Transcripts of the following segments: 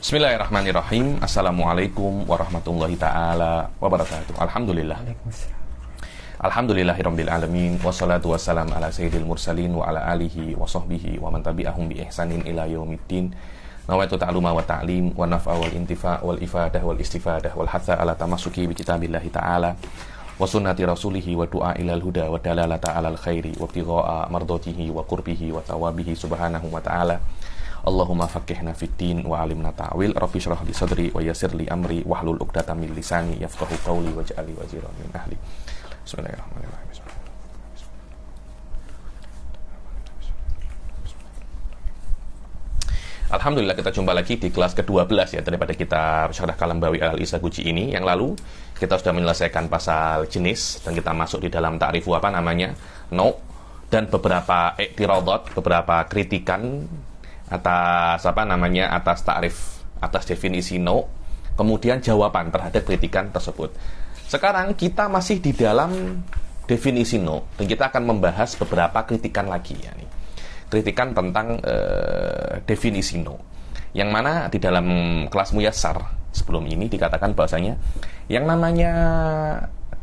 Bismillahirrahmanirrahim. Assalamualaikum warahmatullahi ta'ala wabarakatuh. Alhamdulillah. Alhamdulillahirabbil alamin wassalatu wassalam ala sayyidil mursalin wa ala alihi wa sahbihi wa man tabi'ahum bi ihsanin ila yaumiddin. Nawaitu ta'luma wa ta'lim wa naf'a wal intifa' wal ifadah wal istifadah wal hatha ala tamassuki bi kitabillahi ta'ala wa sunnati rasulihi wa du'a ilal huda wa dalalata alal khairi wa ibtigha'a mardatihi wa qurbihi wa tawabihi subhanahu wa ta'ala. Allahumma faqihna fid din wa alimna ta'wil. Rabbi shrah li sadri wa yassir li amri wahlul 'uqdatam min lisani yafqahu qawli waj'alni waziran min ahli. Bismillahirrahmanirrahim. Alhamdulillah, kita jumpa lagi di kelas ke-12 ya daripada kitab Syarah Kalambawi Al-Isaguji ini. Yang lalu kita sudah menyelesaikan pasal jenis dan kita masuk di dalam ta'rifu no, dan beberapa i'tiradat, beberapa kritikan atas atas ta'rif, atas definisi no, kemudian jawaban terhadap kritikan tersebut. Sekarang kita masih di dalam definisi no dan kita akan membahas beberapa kritikan lagi ya nih. Kritikan tentang definisi no, yang mana di dalam kelas Muyassar sebelum ini dikatakan bahwasanya yang namanya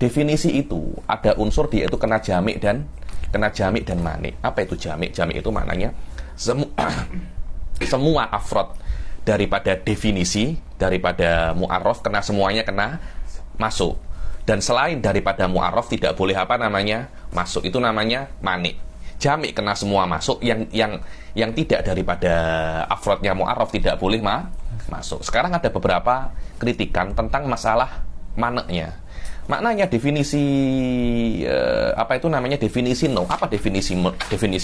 definisi itu ada unsur dia itu kena jamik dan manik. Apa itu jamik? Jamik itu maknanya semua afrod daripada definisi, daripada mu'arraf semuanya kena masuk. Dan selain daripada mu'arraf tidak boleh masuk. Itu namanya manik. Jamik kena semua masuk, yang tidak daripada afrodnya mu'arraf tidak boleh masuk. Sekarang ada beberapa kritikan tentang masalah maneknya. Maknanya definisi definisi no. Apa definisi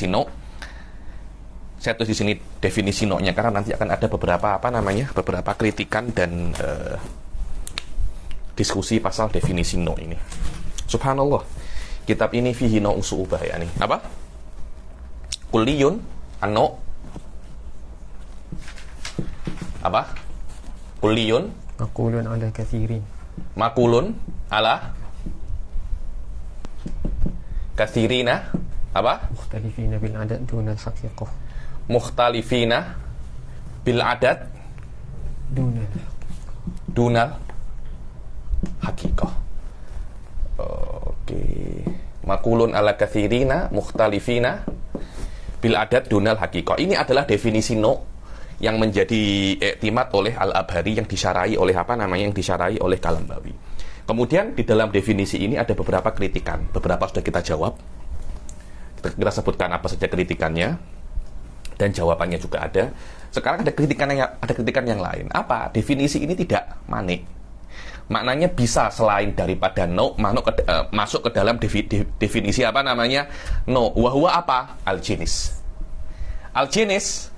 no? Saya tulis di sini definisi no-nya karena nanti akan ada beberapa kritikan dan diskusi pasal definisi no ini. Subhanallah, kitab ini fihi no usu'ubah ya nih. Apa? Kulliyun an-no. Apa? Kulliyun makulun ala kathirin. Makulun ala kathirina. Apa? Mukhtalifina bil adad dunal haqiqah. Mukhtalifina bil adad dunal haqiqah. Oke. Makulun ala kathirina mukhtalifina bil adad dunal haqiqah. Ini adalah definisi no yang menjadi iktimat oleh Al-Abhari, yang disyarahi oleh oleh Kalambawi. Kemudian di dalam definisi ini ada beberapa kritikan. Beberapa sudah kita jawab. Kita sebutkan apa saja kritikannya dan jawabannya juga ada. Sekarang ada kritikan yang lain. Apa? Definisi ini tidak manik. Maknanya bisa selain daripada no masuk ke dalam definisi no. Wahwa apa? Al-jinis. Al-jinis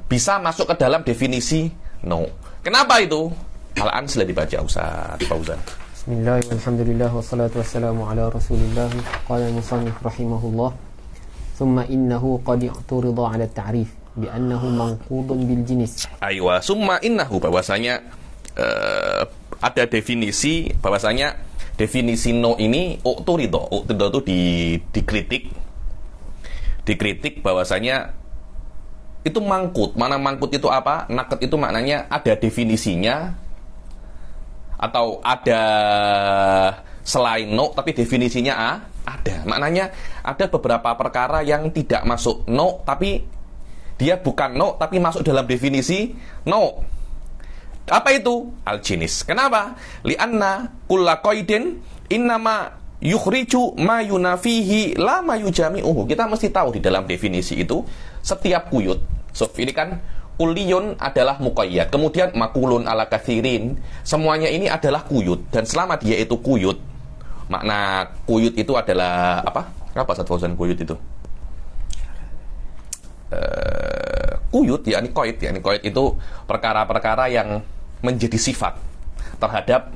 bisa masuk ke dalam definisi no. Kenapa itu? Al-an sudah dibaca Ustaz Fauzan. Bismillah, walhamdulillah, wassalatu wassalamu ala rasulillah. Qala musannif rahimahullah, thumma innahu qad i'turida ala ta'rif bi annahu manqudun bil jinis. Aywa, summa innahu, bahwasanya ada definisi, bahwasanya definisi no ini i'turida itu dikritik bahwasanya itu mangkut. Mana mangkut itu apa? Naket itu maknanya ada definisinya atau ada selain no tapi definisinya ada. Maknanya ada beberapa perkara yang tidak masuk no tapi dia bukan no tapi masuk dalam definisi no. Apa itu? Al-jinis. Kenapa? Li'anna kulla qaidin innama yukhriju ma yunafihi la ma yujami'uhu. Kita mesti tahu di dalam definisi itu setiap kuyut. So, ini kan kulliyun adalah muqayyad, kemudian makulun ala kathirin, semuanya ini adalah kuyut. Dan selama dia itu kuyut, makna kuyut itu adalah apa? Apa Ustaz Fauzan kuyut itu? Kuyut yakni qaid itu perkara-perkara yang menjadi sifat terhadap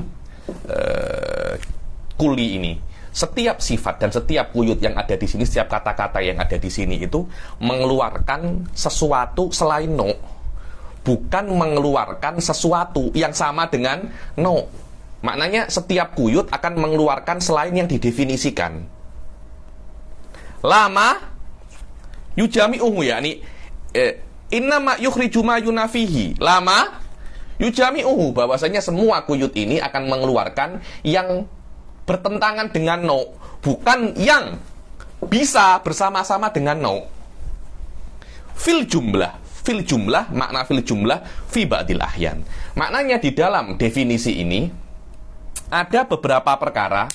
kuli ini. Setiap sifat dan setiap kuyut yang ada di sini, setiap kata-kata yang ada di sini itu mengeluarkan sesuatu selain no, bukan mengeluarkan sesuatu yang sama dengan no. Maknanya setiap kuyut akan mengeluarkan selain yang didefinisikan. Lama yujami'uhu yakni innama yukhriju ma yunafihi. Lama Yujami'uhu, bahwasanya semua kuyut ini akan mengeluarkan yang bertentangan dengan no, bukan yang bisa bersama-sama dengan no. Fil jumlah, makna fil jumlah fi ba'dil ahyan. Maknanya di dalam definisi ini ada beberapa perkara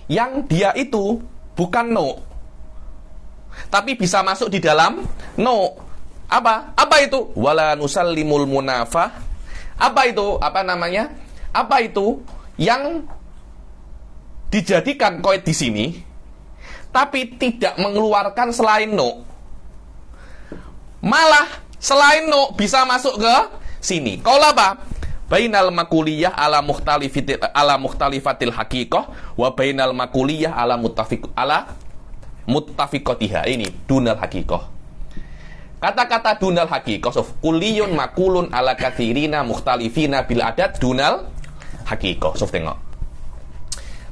yang dia itu bukan no, tapi bisa masuk di dalam no. Apa itu? Wala nusallimul munafah. Apa itu? Apa itu yang dijadikan qaid di sini tapi tidak mengeluarkan selain no? Malah selain no bisa masuk ke sini. Qaul apa? Bainal makuliyah ala mukhtalifatil haqiqah wa bainal makuliyah ala muttafiqatiha. Ini dunal haqiqah. Kata-kata dunal haqiqah, kuliyun makulun ala kathirina mukhtalifina bil adat dunal haqiqah. Tengok.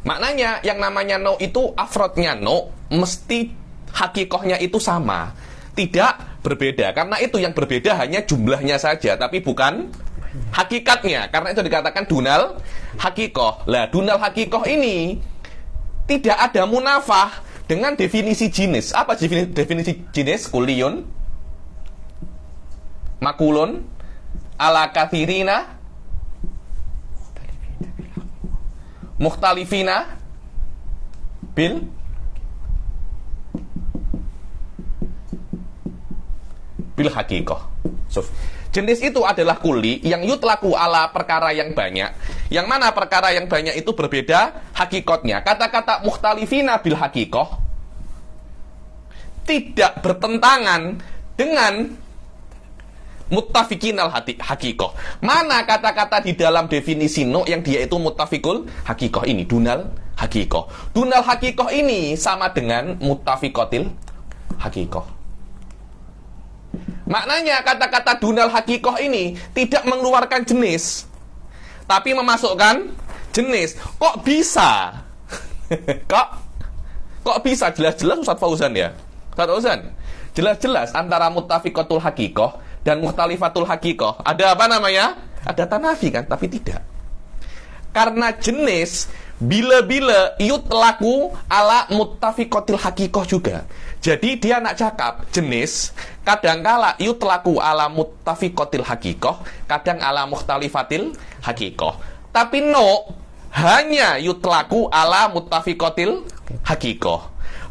Maknanya yang namanya no itu afrodnya no mesti haqiqahnya itu sama, tidak berbeda. Karena itu yang berbeda hanya jumlahnya saja, tapi bukan hakikatnya. Karena itu dikatakan dunal haqiqah. Lah dunal haqiqah ini tidak ada munafah dengan definisi jinis. Apa definisi jinis? Kuliyun makulun ala kathirina mukhtalifina bil haqiqah. Jenis itu adalah kuli yang yutlaku ala perkara yang banyak. Yang mana perkara yang banyak itu berbeda hakikatnya. Kata-kata mukhtalifina bil haqiqah tidak bertentangan dengan muttafiqin al haqiqah. Mana kata-kata di dalam definisi no yang dia itu muttafiqul haqiqah ini, dunal haqiqah. Dunal haqiqah ini sama dengan muttafiqatil haqiqah. Maknanya kata-kata dunal haqiqah ini tidak mengeluarkan jenis, tapi memasukkan jenis. Kok bisa? Kok bisa? Jelas-jelas Ustaz Fauzan ya. Ustaz Fauzan, jelas-jelas antara muttafiqatul haqiqah dan mukhtalifatul haqiqah ada apa namanya? Ada tanafi kan, tapi tidak. Karena jenis bila-bila yutlaku ala muttafiqatil haqiqah juga. Jadi dia nak cakap jenis kadangkala yutlaku ala muttafiqatil haqiqah, kadang ala mukhtalifatil haqiqah. Tapi no hanya yutlaku ala muttafiqatil haqiqah.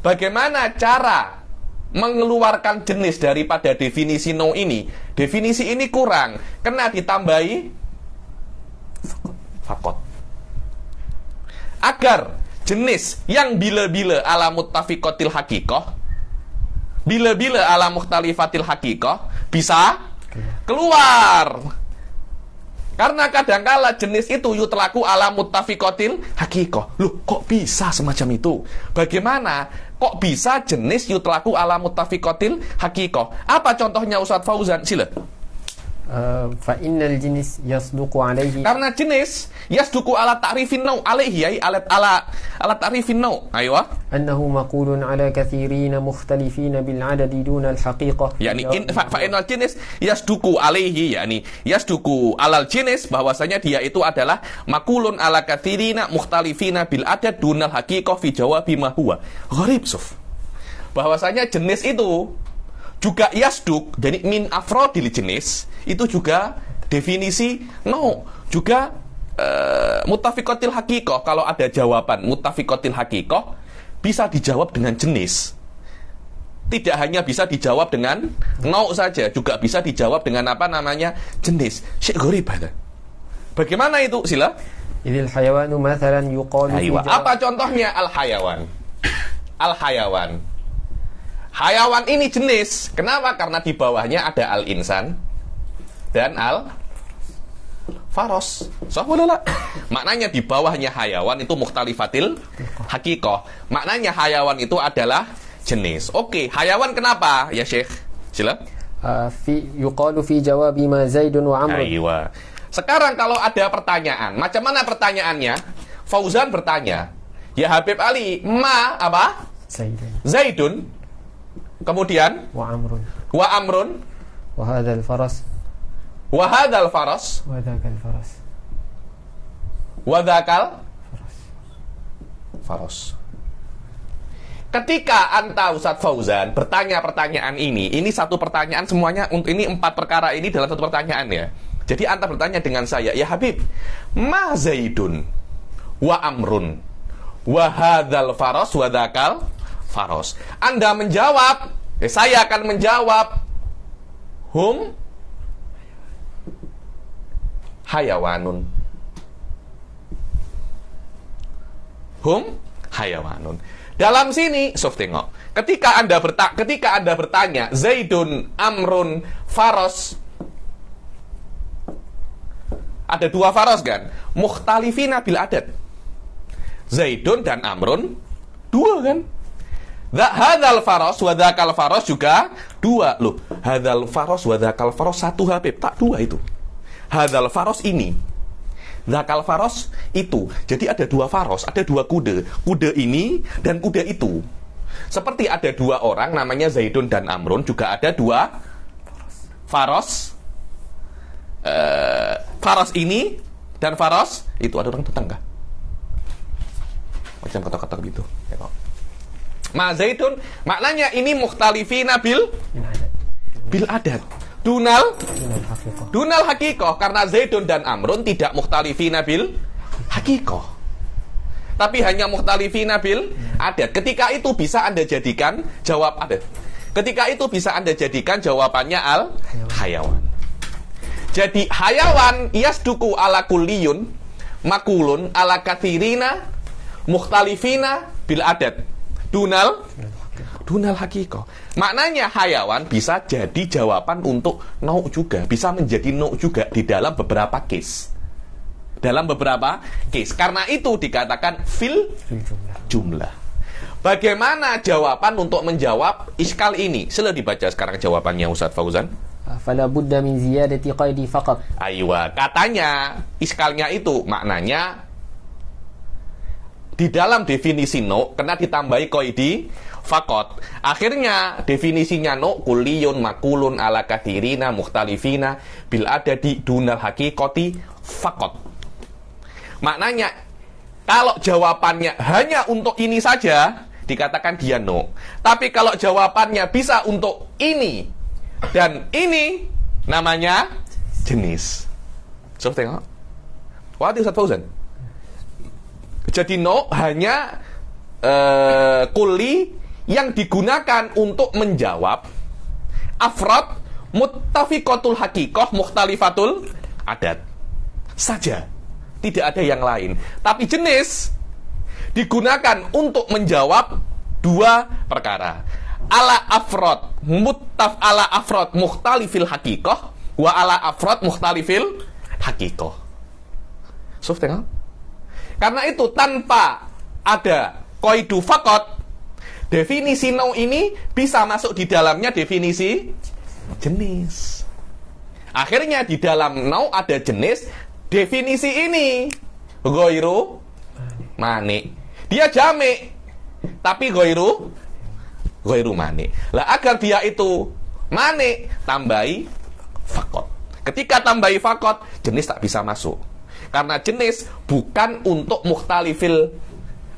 Bagaimana cara mengeluarkan jenis daripada definisi no ini? Definisi ini kurang, kena ditambahi fakot. Agar jenis yang bila-bila ala muttafiqatil haqiqah, bila-bila ala mukhtalifatil haqiqah bisa keluar. Karena kadangkala jenis itu yutlaku ala muttafiqatil haqiqah. Loh, kok bisa semacam itu? Bagaimana? Kok bisa jenis yutlaku ala muttafiqatil haqiqah? Apa contohnya Ustaz Fauzan? Sila. Fa innal jinis yasduqu alaihi. Karena jenis yasduqu ala ta'rifin naw alaihi, ay ala ta'rifin naw. Aywa. Annahu maqulun ala kathirina mukhtalifina bil adadi duna al haqiqah. Yani fa innal jinis yasduqu alaihi, yani yasduqu alal jinis, bahwasanya dia itu adalah maqulun ala kathirina mukhtalifina bil adad duna al haqiqah fi jawabi ma huwa gharib suf. Bahwasanya jenis itu juga yasduk, jadi min afrodil jenis itu juga definisi no, juga muttafiqatil haqiqah. Kalau ada jawaban muttafiqatil haqiqah bisa dijawab dengan jenis, tidak hanya bisa dijawab dengan no saja, juga bisa dijawab dengan apa namanya jenis. Syekh gharib ada. Bagaimana itu? Sila. Idil hayawanu mathalan yuqalu. Apa contohnya al hayawan? Al hayawan. Hayawan ini jenis. Kenapa? Karena di bawahnya ada al-insan dan al-faros. Soalnya maknanya di bawahnya hayawan itu mukhtalifatil haqiqah. Maknanya hayawan itu adalah jenis. Oke, hayawan kenapa? Ya Syekh, sila. Yuqalu fi jawabi ma Zaidun wa Amr. Aywa. Sekarang kalau ada pertanyaan, macam mana pertanyaannya? Fauzan bertanya, ya Habib Ali, ma apa? Zaidun. Kemudian wa amrun wa hadzal faras Wa hadzal faras. Wadakal faras. Wadakal faras. Ketika anta Ustaz Fauzan bertanya pertanyaan ini satu pertanyaan semuanya, ini 4 perkara ini dalam satu pertanyaan ya. Jadi anta bertanya dengan saya, ya Habib, ma Zaidun wa Amrun wa hadzal faras wa dzakal faras. Anda menjawab, saya akan menjawab, hum hayawanun. Hum hayawanun. Dalam sini, sof tengok. Ketika Anda bertanya Zaidun, Amrun, Faros, ada 2 faros kan? Mukhtalifina bil adat. Zaidun dan Amrun 2 kan? Hadzal faros wa dzakal faros juga 2. Loh, hadzal faros wa dzakal faros 1 Habib, tak 2 itu. Hadzal faros ini, dzakal faros itu. Jadi ada 2 faros, ada 2 kuda. Kuda ini dan kuda itu. Seperti ada 2 orang namanya Zaidun dan Amrun, juga ada 2 faros. Faros ini dan faros itu. Ada orang datang kah? Macam ketok-ketok gitu. Ma Zaidun maknanya ini mukhtalifina bil adat. Dunal hakikoh, karena Zaidun dan Amrun tidak mukhtalifina bil hakikoh, tapi hanya mukhtalifina bil adat. Ketika itu bisa Anda jadikan jawab adat. Ketika itu bisa Anda jadikan jawabannya al hayawan. Jadi hayawan yasduku ala kulliyun makulun ala kathirina mukhtalifina bil adat. Dunal hakikoh. Maknanya hayawan bisa jadi jawaban untuk nau juga, bisa menjadi nau juga di dalam beberapa case. Karena itu dikatakan fil jumlah. Bagaimana jawaban untuk menjawab iskal ini? Sila dibaca sekarang jawabannya Ustaz Fauzan. Fala budda min ziyadati qaidi faqat. Aywa, katanya iskalnya itu maknanya di dalam definisi no kena ditambahi qaidi fakot. Akhirnya definisinya no kulliyun makulun ala kathirina mukhtalifina bil adadi dunal hakikoti fakot. Maknanya kalau jawabannya hanya untuk ini saja dikatakan dia no. Tapi kalau jawabannya bisa untuk ini dan ini, namanya jenis. Coba tengok. Wah, Ustaz Fauzan. Jadi no hanya kulli yang digunakan untuk menjawab afrad muttafiqatul hakikoh mukhtalifatul adat saja, tidak ada yang lain. Tapi jenis digunakan untuk menjawab 2 perkara. Ala afrad mukhtalifil hakikoh wa ala afrad mukhtalifil hakikoh. So, tengok. Karena itu tanpa ada qaidu faqat, definisi nau ini bisa masuk di dalamnya definisi jenis. Akhirnya di dalam nau ada jenis, definisi ini ghairu mani. Dia jami, tapi ghairu mani. Lah agar dia itu mani, tambahi faqat. Ketika tambahi faqat, jenis tak bisa masuk. Karena jenis bukan untuk mukhtalifil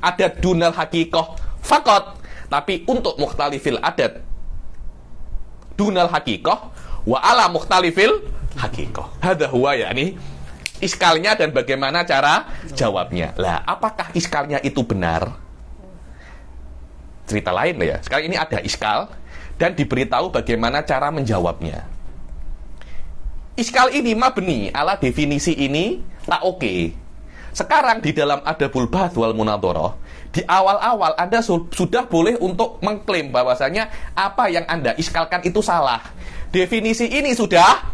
adat dunal hakikoh faqat, tapi untuk mukhtalifil adat dunal hakikoh wa ala mukhtalifil hakikoh. Hadha huwa, yakni iskalnya dan bagaimana cara jawabnya. Lah, apakah iskalnya itu benar? Cerita lain ya. Sekarang ini ada iskal dan diberitahu bagaimana cara menjawabnya. Iskal ini mabni ala definisi ini tak oke. Sekarang di dalam adabul bahth wal munadharah, di awal-awal Anda sudah boleh untuk mengklaim bahwasanya apa yang Anda iskalkan itu salah. Definisi ini sudah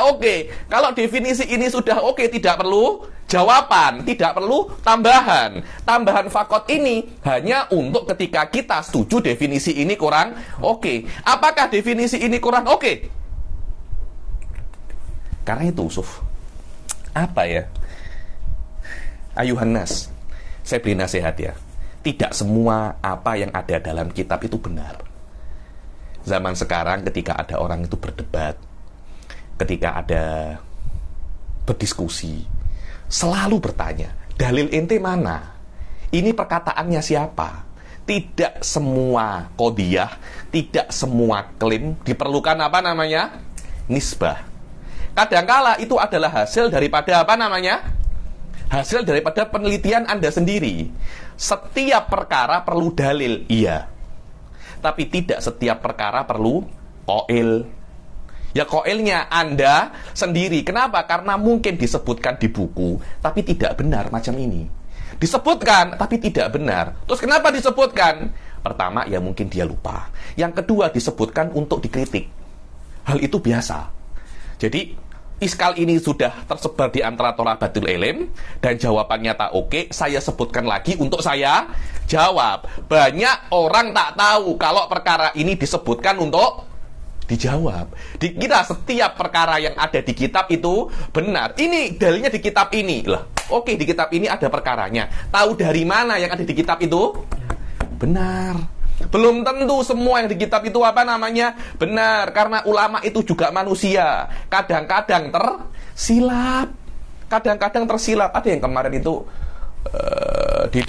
oke. Kalau definisi ini sudah oke, tidak perlu jawaban, tidak perlu tambahan. Tambahan fakot ini hanya untuk ketika kita setuju definisi ini kurang oke. Apakah definisi ini kurang oke? Karena itu, Suf, apa ya? Ayuhan nas, saya beri nasihat ya. Tidak semua apa yang ada dalam kitab itu benar. Zaman sekarang ketika ada orang itu berdebat, ketika ada berdiskusi selalu bertanya, dalil ente mana? Ini perkataannya siapa? Tidak semua qadiyah, tidak semua klaim diperlukan apa namanya? Nisbah. Kadangkala itu adalah hasil daripada apa namanya? Hasil daripada penelitian Anda sendiri. Setiap perkara perlu dalil, iya. Tapi tidak setiap perkara perlu qail. Ya qailnya Anda sendiri. Kenapa? Karena mungkin disebutkan di buku, tapi tidak benar macam ini. Disebutkan, tapi tidak benar. Terus kenapa disebutkan? Pertama, ya mungkin dia lupa. Yang kedua, disebutkan untuk dikritik. Hal itu biasa. Jadi, iskal ini sudah tersebar di antara thalabatul ilm, dan jawabannya tak oke, saya sebutkan lagi untuk saya jawab. Banyak orang tak tahu kalau perkara ini disebutkan untuk dijawab. Dikira setiap perkara yang ada di kitab itu benar. Ini dalilnya di kitab ini. Lah, oke, di kitab ini ada perkaranya. Tahu dari mana yang ada di kitab itu? Benar. Belum tentu semua yang di kitab itu apa namanya? Benar. Karena ulama itu juga manusia. Kadang-kadang tersilap. Kadang-kadang tersilap. Ada yang kemarin itu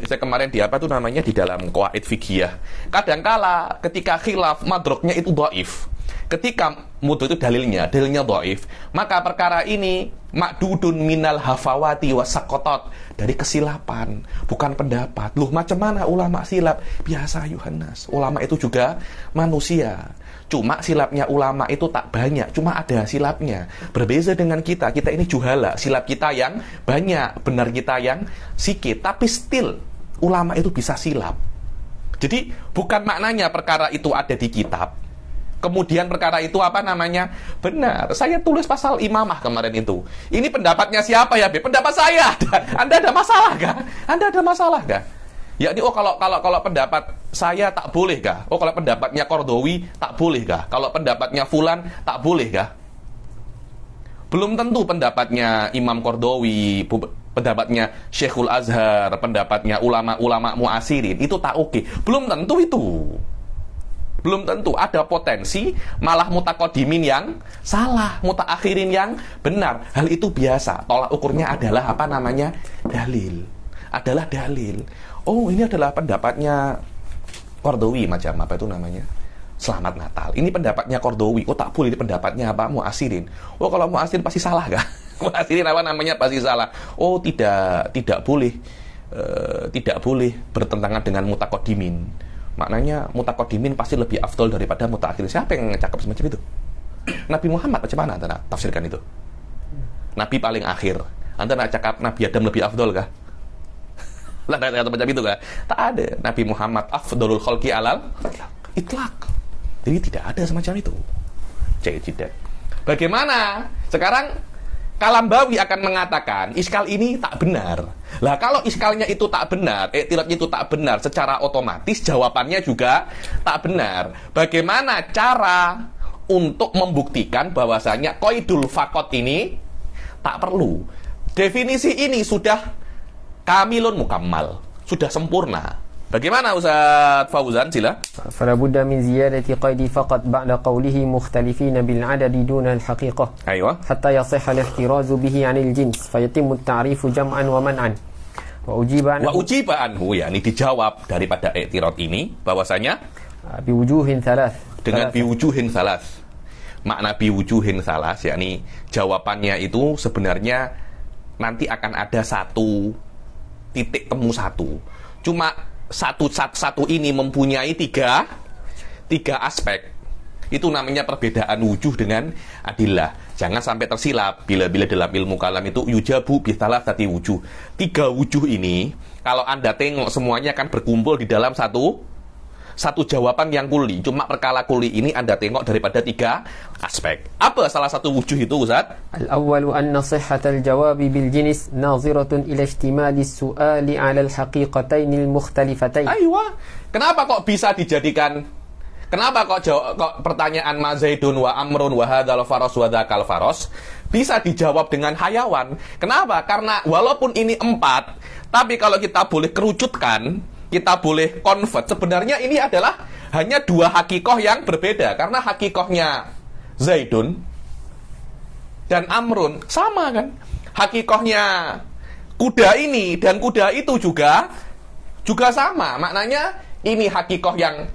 saya kemarin di apa tuh namanya, di dalam qawaid fiqhiyah. Kadangkala ketika khilaf madroknya itu dhaif. Ketika mudhu itu dalilnya dhaif, maka perkara ini makdudun minal hafawati wasakotot, dari kesilapan, bukan pendapat. Loh, macam mana ulama silap? Biasa Yohanes, ulama itu juga manusia. Cuma silapnya ulama itu tak banyak, cuma ada silapnya. Berbeza dengan kita ini juhala, silap kita yang banyak, benar kita yang sikit. Tapi still, ulama itu bisa silap. Jadi, bukan maknanya perkara itu ada di kitab, kemudian perkara itu apa namanya? Benar. Saya tulis pasal imamah kemarin itu. Ini pendapatnya siapa ya, B? Pendapat saya. Anda ada masalah kah? Anda ada masalah kah? Yakni, oh kalau pendapat saya tak boleh kah? Oh kalau pendapatnya Qardawi tak boleh kah? Kalau pendapatnya Fulan tak boleh kah? Belum tentu pendapatnya Imam Qardawi, pendapatnya Syekhul Azhar, pendapatnya ulama-ulama muasirin itu tak oke. Belum tentu itu. Belum tentu. Ada potensi malah mutaqaddimin yang salah, mutaakhirin yang benar. Hal itu biasa. Tolak ukurnya adalah apa namanya? Dalil. Adalah dalil. Oh, ini adalah pendapatnya Qardawi, macam apa itu namanya? Selamat Natal. Ini pendapatnya Qardawi. Oh, tak boleh. Ini pendapatnya apa? Muasirin. Oh, kalau muasirin pasti salah kah? Muasirin apa namanya? Pasti salah. Oh, tidak boleh. Tidak boleh bertentangan dengan mutaqaddimin. Maknanya mutaqaddimin pasti lebih afdol daripada mutaakhirin. Siapa yang cakap semacam itu? Nabi Muhammad macam mana Anda nak tafsirkan itu? Nabi paling akhir. Anda nak cakap Nabi Adam lebih afdol kah? Lah, kata macam itu kah? Tak ada. Nabi Muhammad afdolul khalqi alal itlaq. Jadi tidak ada semacam itu. Tidak. Bagaimana? Sekarang Kalambawi akan mengatakan iskal ini tak benar. Lah, kalau iskalnya itu tak benar, i'tirafnya itu tak benar, secara otomatis jawabannya juga tak benar. Bagaimana cara untuk membuktikan bahwasanya qaidul faqat ini tak perlu? Definisi ini sudah kamilun mukammal, sudah sempurna. Bagaimana Ustaz Fauzan, sila? Fala budda min ziyadati qaidi faqat ba'da qawlihi mukhtalifina bil adadi duna al haqiqah. Aywa. Hatta yasihha al ihtirazu bihi 'anil jins fayatimmu at-ta'rifu jam'an wa man'an. Wa ujiba anhu, ya, ini dijawab daripada i'tirad ini bahwasanya biwujuhin thalath. Dengan biwujuhin thalath. Makna biwujuhin thalath, yakni jawabannya itu sebenarnya nanti akan ada satu titik temu satu. Cuma satu ini mempunyai tiga aspek. Itu namanya perbedaan wujuh dengan adillah. Jangan sampai tersilap bila dalam ilmu kalam itu yujabu bithalatati wujuh. 3 wujuh ini kalau Anda tengok semuanya akan berkumpul di dalam satu jawaban yang kuli. Cuma perkara kuli ini Anda tengok daripada 3 aspek. Apa salah satu wujuh itu, Ustaz? Al-awwalu anna sihhatal jawabi bil jinis naziratun ila ihtimali su'ali 'ala al-haqiqatain al-mukhtalifatain. Aywa. Kenapa kok bisa dijadikan? Kenapa kok pertanyaan ma Zaidun wa Amrun wa hadzal faras wa dzakal faras bisa dijawab dengan hayawan? Kenapa? Karena walaupun ini 4, tapi kalau kita boleh kerucutkan, kita boleh convert, sebenarnya ini adalah hanya 2 hakikoh yang berbeda. Karena hakikohnya Zaidun dan Amrun sama kan? Hakikohnya kuda ini dan kuda itu juga sama. Maknanya ini hakikoh yang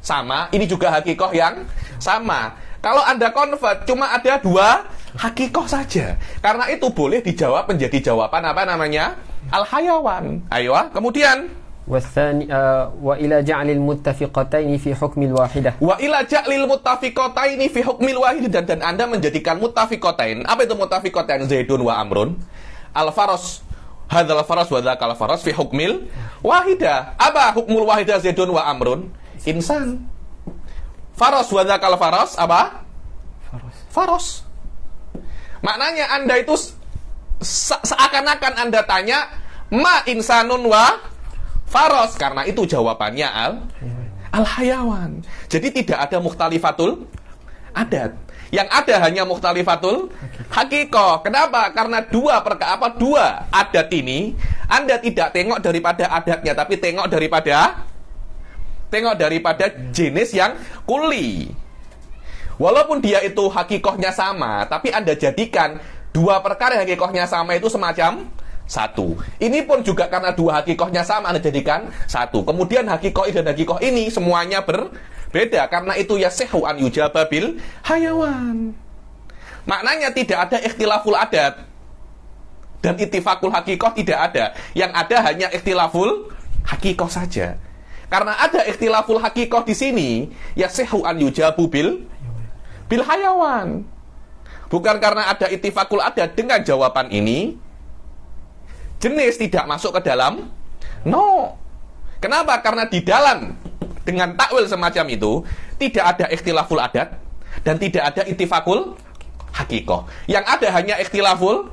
sama, ini juga hakikoh yang sama. Kalau Anda convert cuma ada dua hakikoh saja. Karena itu boleh dijawab menjadi jawaban apa namanya? Al-hayawan. Ayo, kemudian wa ila ja'lil muttafiqataini fi hukmil wahidah. Wa ila ja'lil muttafiqataini fi hukmil wahidah, dan Anda menjadikan muttafiqatain. Apa itu muttafiqatain? Zaidun wa Amrun. Al-faras, hadzal faras wa dzakal faras fi hukmil wahidah. Apa hukmul wahidah Zaidun wa Amrun? Insan. Faras wa dzakal faras apa? Faras. Maknanya Anda itu seakan-akan Anda tanya ma insanun wa faros, karena itu jawabannya al-hayawan. Jadi tidak ada mukhtalifatul adat. Yang ada hanya mukhtalifatul hakikoh. Kenapa? Karena dua adat ini Anda tidak tengok daripada adatnya, tapi tengok daripada jenis yang kuli. Walaupun dia itu hakikohnya sama, tapi Anda jadikan dua perkara yang hakikohnya sama itu semacam satu. Ini pun juga karena dua hakikohnya sama, Anda jadikan satu. Kemudian hakikoh ini dan hakikoh ini semuanya berbeda. Karena itu yasihu an yujaba bil hayawan. Maknanya tidak ada ikhtilaful adat dan ittifaqul hakikoh tidak ada. Yang ada hanya ikhtilaful hakikoh saja. Karena ada ikhtilaful hakikoh di sini, yasihu an yujabu bil hayawan. Bukan karena ada ittifaqul adat. Dengan jawaban ini jenis tidak masuk ke dalam. No. Kenapa? Karena di dalam dengan takwil semacam itu tidak ada ikhtilaful adat dan tidak ada ittifaqul hakikoh. Yang ada hanya ikhtilaful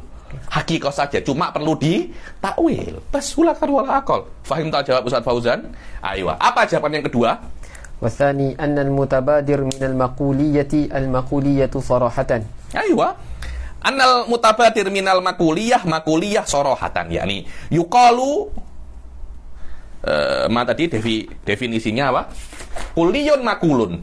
hakikoh saja, cuma perlu ditakwil. Bas hulakan wala akal. Fahim tak jawab Ustaz Fauzan? Ayo. Apa jawaban yang kedua? Wasani anna al-mutabadir min al-maquliyati al-maquliyatu sarahatan. Ayo. Annal mutabadir minal makuliyah sorohatan, yakni yuqalu tadi definisinya apa? Kulliyun makulun.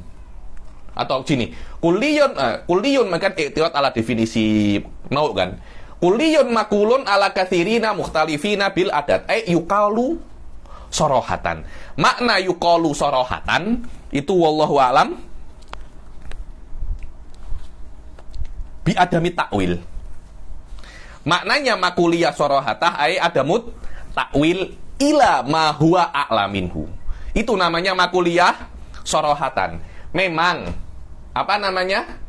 Atau sini, kulliyun maka i'tirad ala definisi mau kan. Kulliyun makulun ala katsirina mukhtalifina bil adat. Yuqalu sorohatan. Makna yuqalu sorohatan itu wallahu alam bi adami takwil. Maknanya makuliyah sorohatah adamut takwil ila ma huwa a'la minhu. Itu namanya makuliyah sorohatan. Memang apa namanya?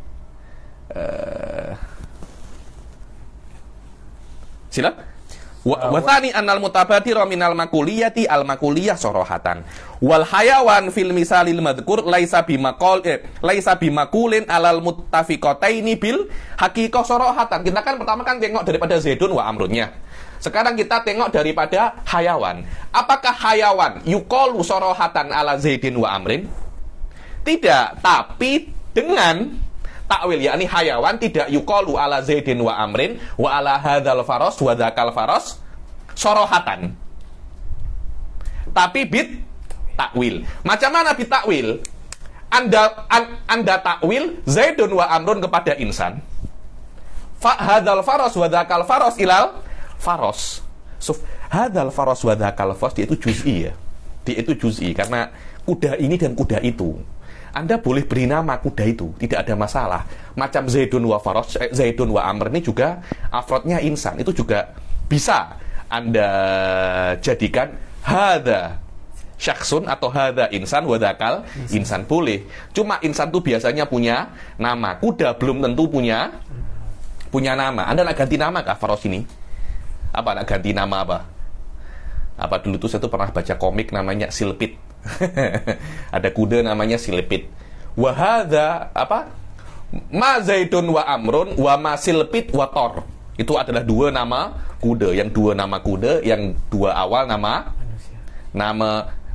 Silap. Wa tsani annal mutabadir minal makuliyati al makuliyah sorohatan. Wal hayawan fil misalil madhkur laisa bimakulin alal muttafiqataini bil haqiqah sorohatan. Kita kan pertama kan tengok daripada Zaidun wa Amrunnya. Sekarang kita tengok daripada hayawan. Apakah hayawan yuqalu sorohatan ala Zaidin wa Amrin? Tidak, tapi dengan takwil, yakni hayawan tidak yuqalu ala Zaidin wa Amrin wa ala hadzal faras wa dzakal faras sorohatan, tapi bit takwil. Macam mana bit takwil? Anda takwil Zaidun wa Amrun kepada insan, hadzal faras wa dzakal faras ilal faras. Hadzal faras wa dzakal faras, dia itu juz'i ya. Dia itu juz'i karena kuda ini dan kuda itu. Anda boleh beri nama kuda itu, tidak ada masalah. Macam Zaidun wa faras, Zaidun wa Amr ini juga afrodnya insan, itu juga bisa Anda jadikan hadza syakhsun atau hadza insan wa dzakal insan, boleh. Cuma insan itu biasanya punya nama, kuda belum tentu punya nama. Anda nak ganti nama kah faras ini? Apa nak ganti nama apa? Apa dulu tuh saya tuh pernah baca komik namanya Silpit. Ada kuda namanya Silpit. Wa hadza apa? Ma Zaidun wa Amrun wa ma Silpit wa Tor. Itu adalah dua nama kuda, yang dua nama kuda, yang dua awal nama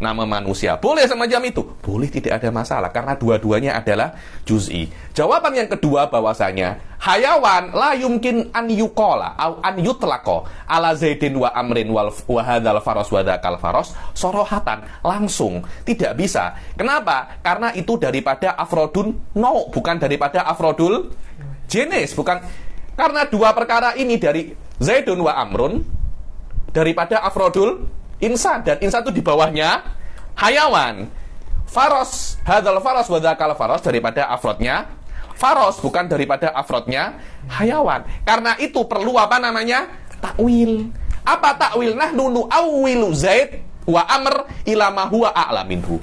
manusia. Boleh semacam itu? Boleh, tidak ada masalah karena dua-duanya adalah juz'i. Jawaban yang kedua bahwasanya hayawan la yumkin an yuqala au an yutlaqo ala Zaidin wa Amrin wa hadzal faras wa dzakal faras sorohatan, langsung tidak bisa. Kenapa? Karena itu daripada afrodun bukan daripada afrodul Jenis, bukan. Karena dua perkara ini dari Zaidun wa Amrun, daripada afrodul insan, dan insan itu di bawahnya hayawan. Faros, hadzal faros wa dzakal faros, daripada afrodnya faros, bukan daripada afrodnya hayawan. Karena itu perlu apa namanya? Takwil. Apa takwil? Nahnu nu'awwilu Zaid wa Amr ila ma huwa a'la minhu.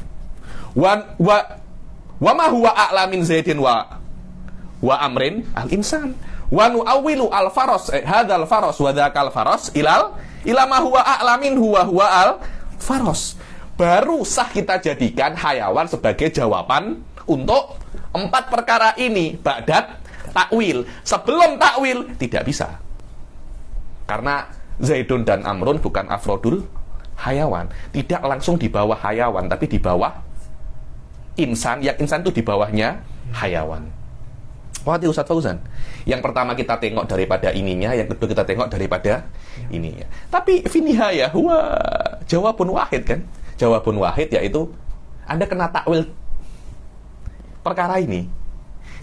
Wa ma huwa a'la min Zaidin wa Amrin al-insan. Wa nu'awwilu al-faros, hadzal faros wa dzakal faros ila ma huwa a'la minhu wa huwa al-faros. Baru sah kita jadikan hayawan sebagai jawaban untuk 4 perkara ini. Ba'dat takwil. Sebelum takwil tidak bisa. Karena Zaidun dan Amrun bukan afrodul hayawan. Tidak langsung di bawah hayawan, tapi di bawah insan. Yang insan itu di bawahnya hayawan. Wah, Ustaz Fauzan. Yang pertama kita tengok daripada ininya, yang kedua kita tengok daripada ininya. Tapi finihaya huwa jawabun wahid kan? Jawabun wahid yaitu Anda kena takwil perkara ini.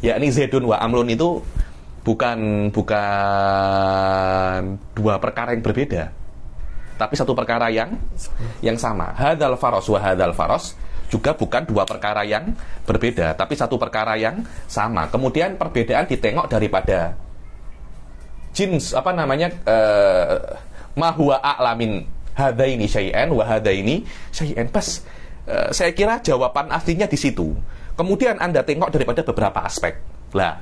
Yakni Zaidun wa Amrun itu bukan dua perkara yang berbeda, tapi satu perkara yang sama. Hadzal faros wa hadzal faros juga bukan dua perkara yang berbeda, tapi satu perkara yang sama. Kemudian perbedaan ditengok daripada jins apa namanya ma huwa a'la min hadaini syai'an wa hadaini syai'an. Pas saya kira jawaban aslinya di situ. Kemudian Anda tengok daripada beberapa aspek. Lah,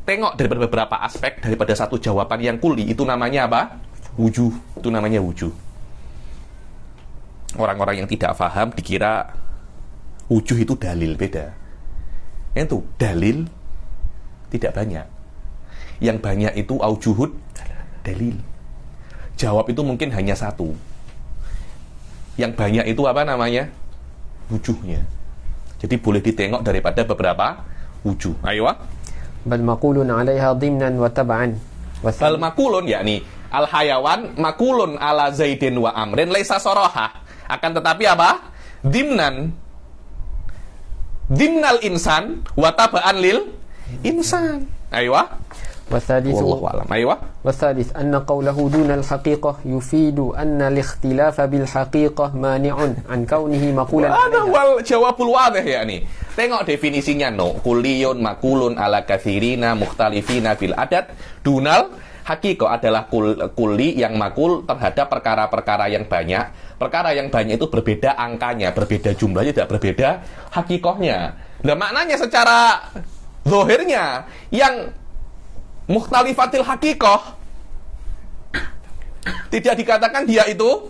tengok daripada beberapa aspek daripada satu jawaban yang kuli, itu namanya apa? Wujuh. Itu namanya wujuh. Orang-orang yang tidak paham dikira wujuh itu dalil, beda. Itu dalil tidak banyak. Yang banyak itu aujuhud dalil. Jawab itu mungkin hanya satu. Yang banyak itu apa namanya? Wujuhnya. Jadi boleh ditengok daripada beberapa wujuh. Ayo. Bal maqulun 'alaiha dhimnan wa tab'an. Bal maqulun yakni al hayawan maqulun ala Zaidin wa Amrin laisa saraha. Akan tetapi apa? Dimnal insan wa tab'an lil insan. Ayo. والثالث أن قوله دون الحقيقة يفيد أن الاختلاف بالحقيقة مانع عن كونه مقولا هذا هو الجواب الواضح يعني. Tengok definisinya kuliyun makulun ala kathirina mukhtalifina bil adat dunal hakiko adalah kuli yang makul terhadap perkara-perkara yang banyak. Perkara yang banyak itu berbeda angkanya, berbeda jumlahnya, tidak berbeda hakikohnya. Nah, maknanya secara zahirnya yang mukhtalifatil hakikoh tidak dikatakan dia itu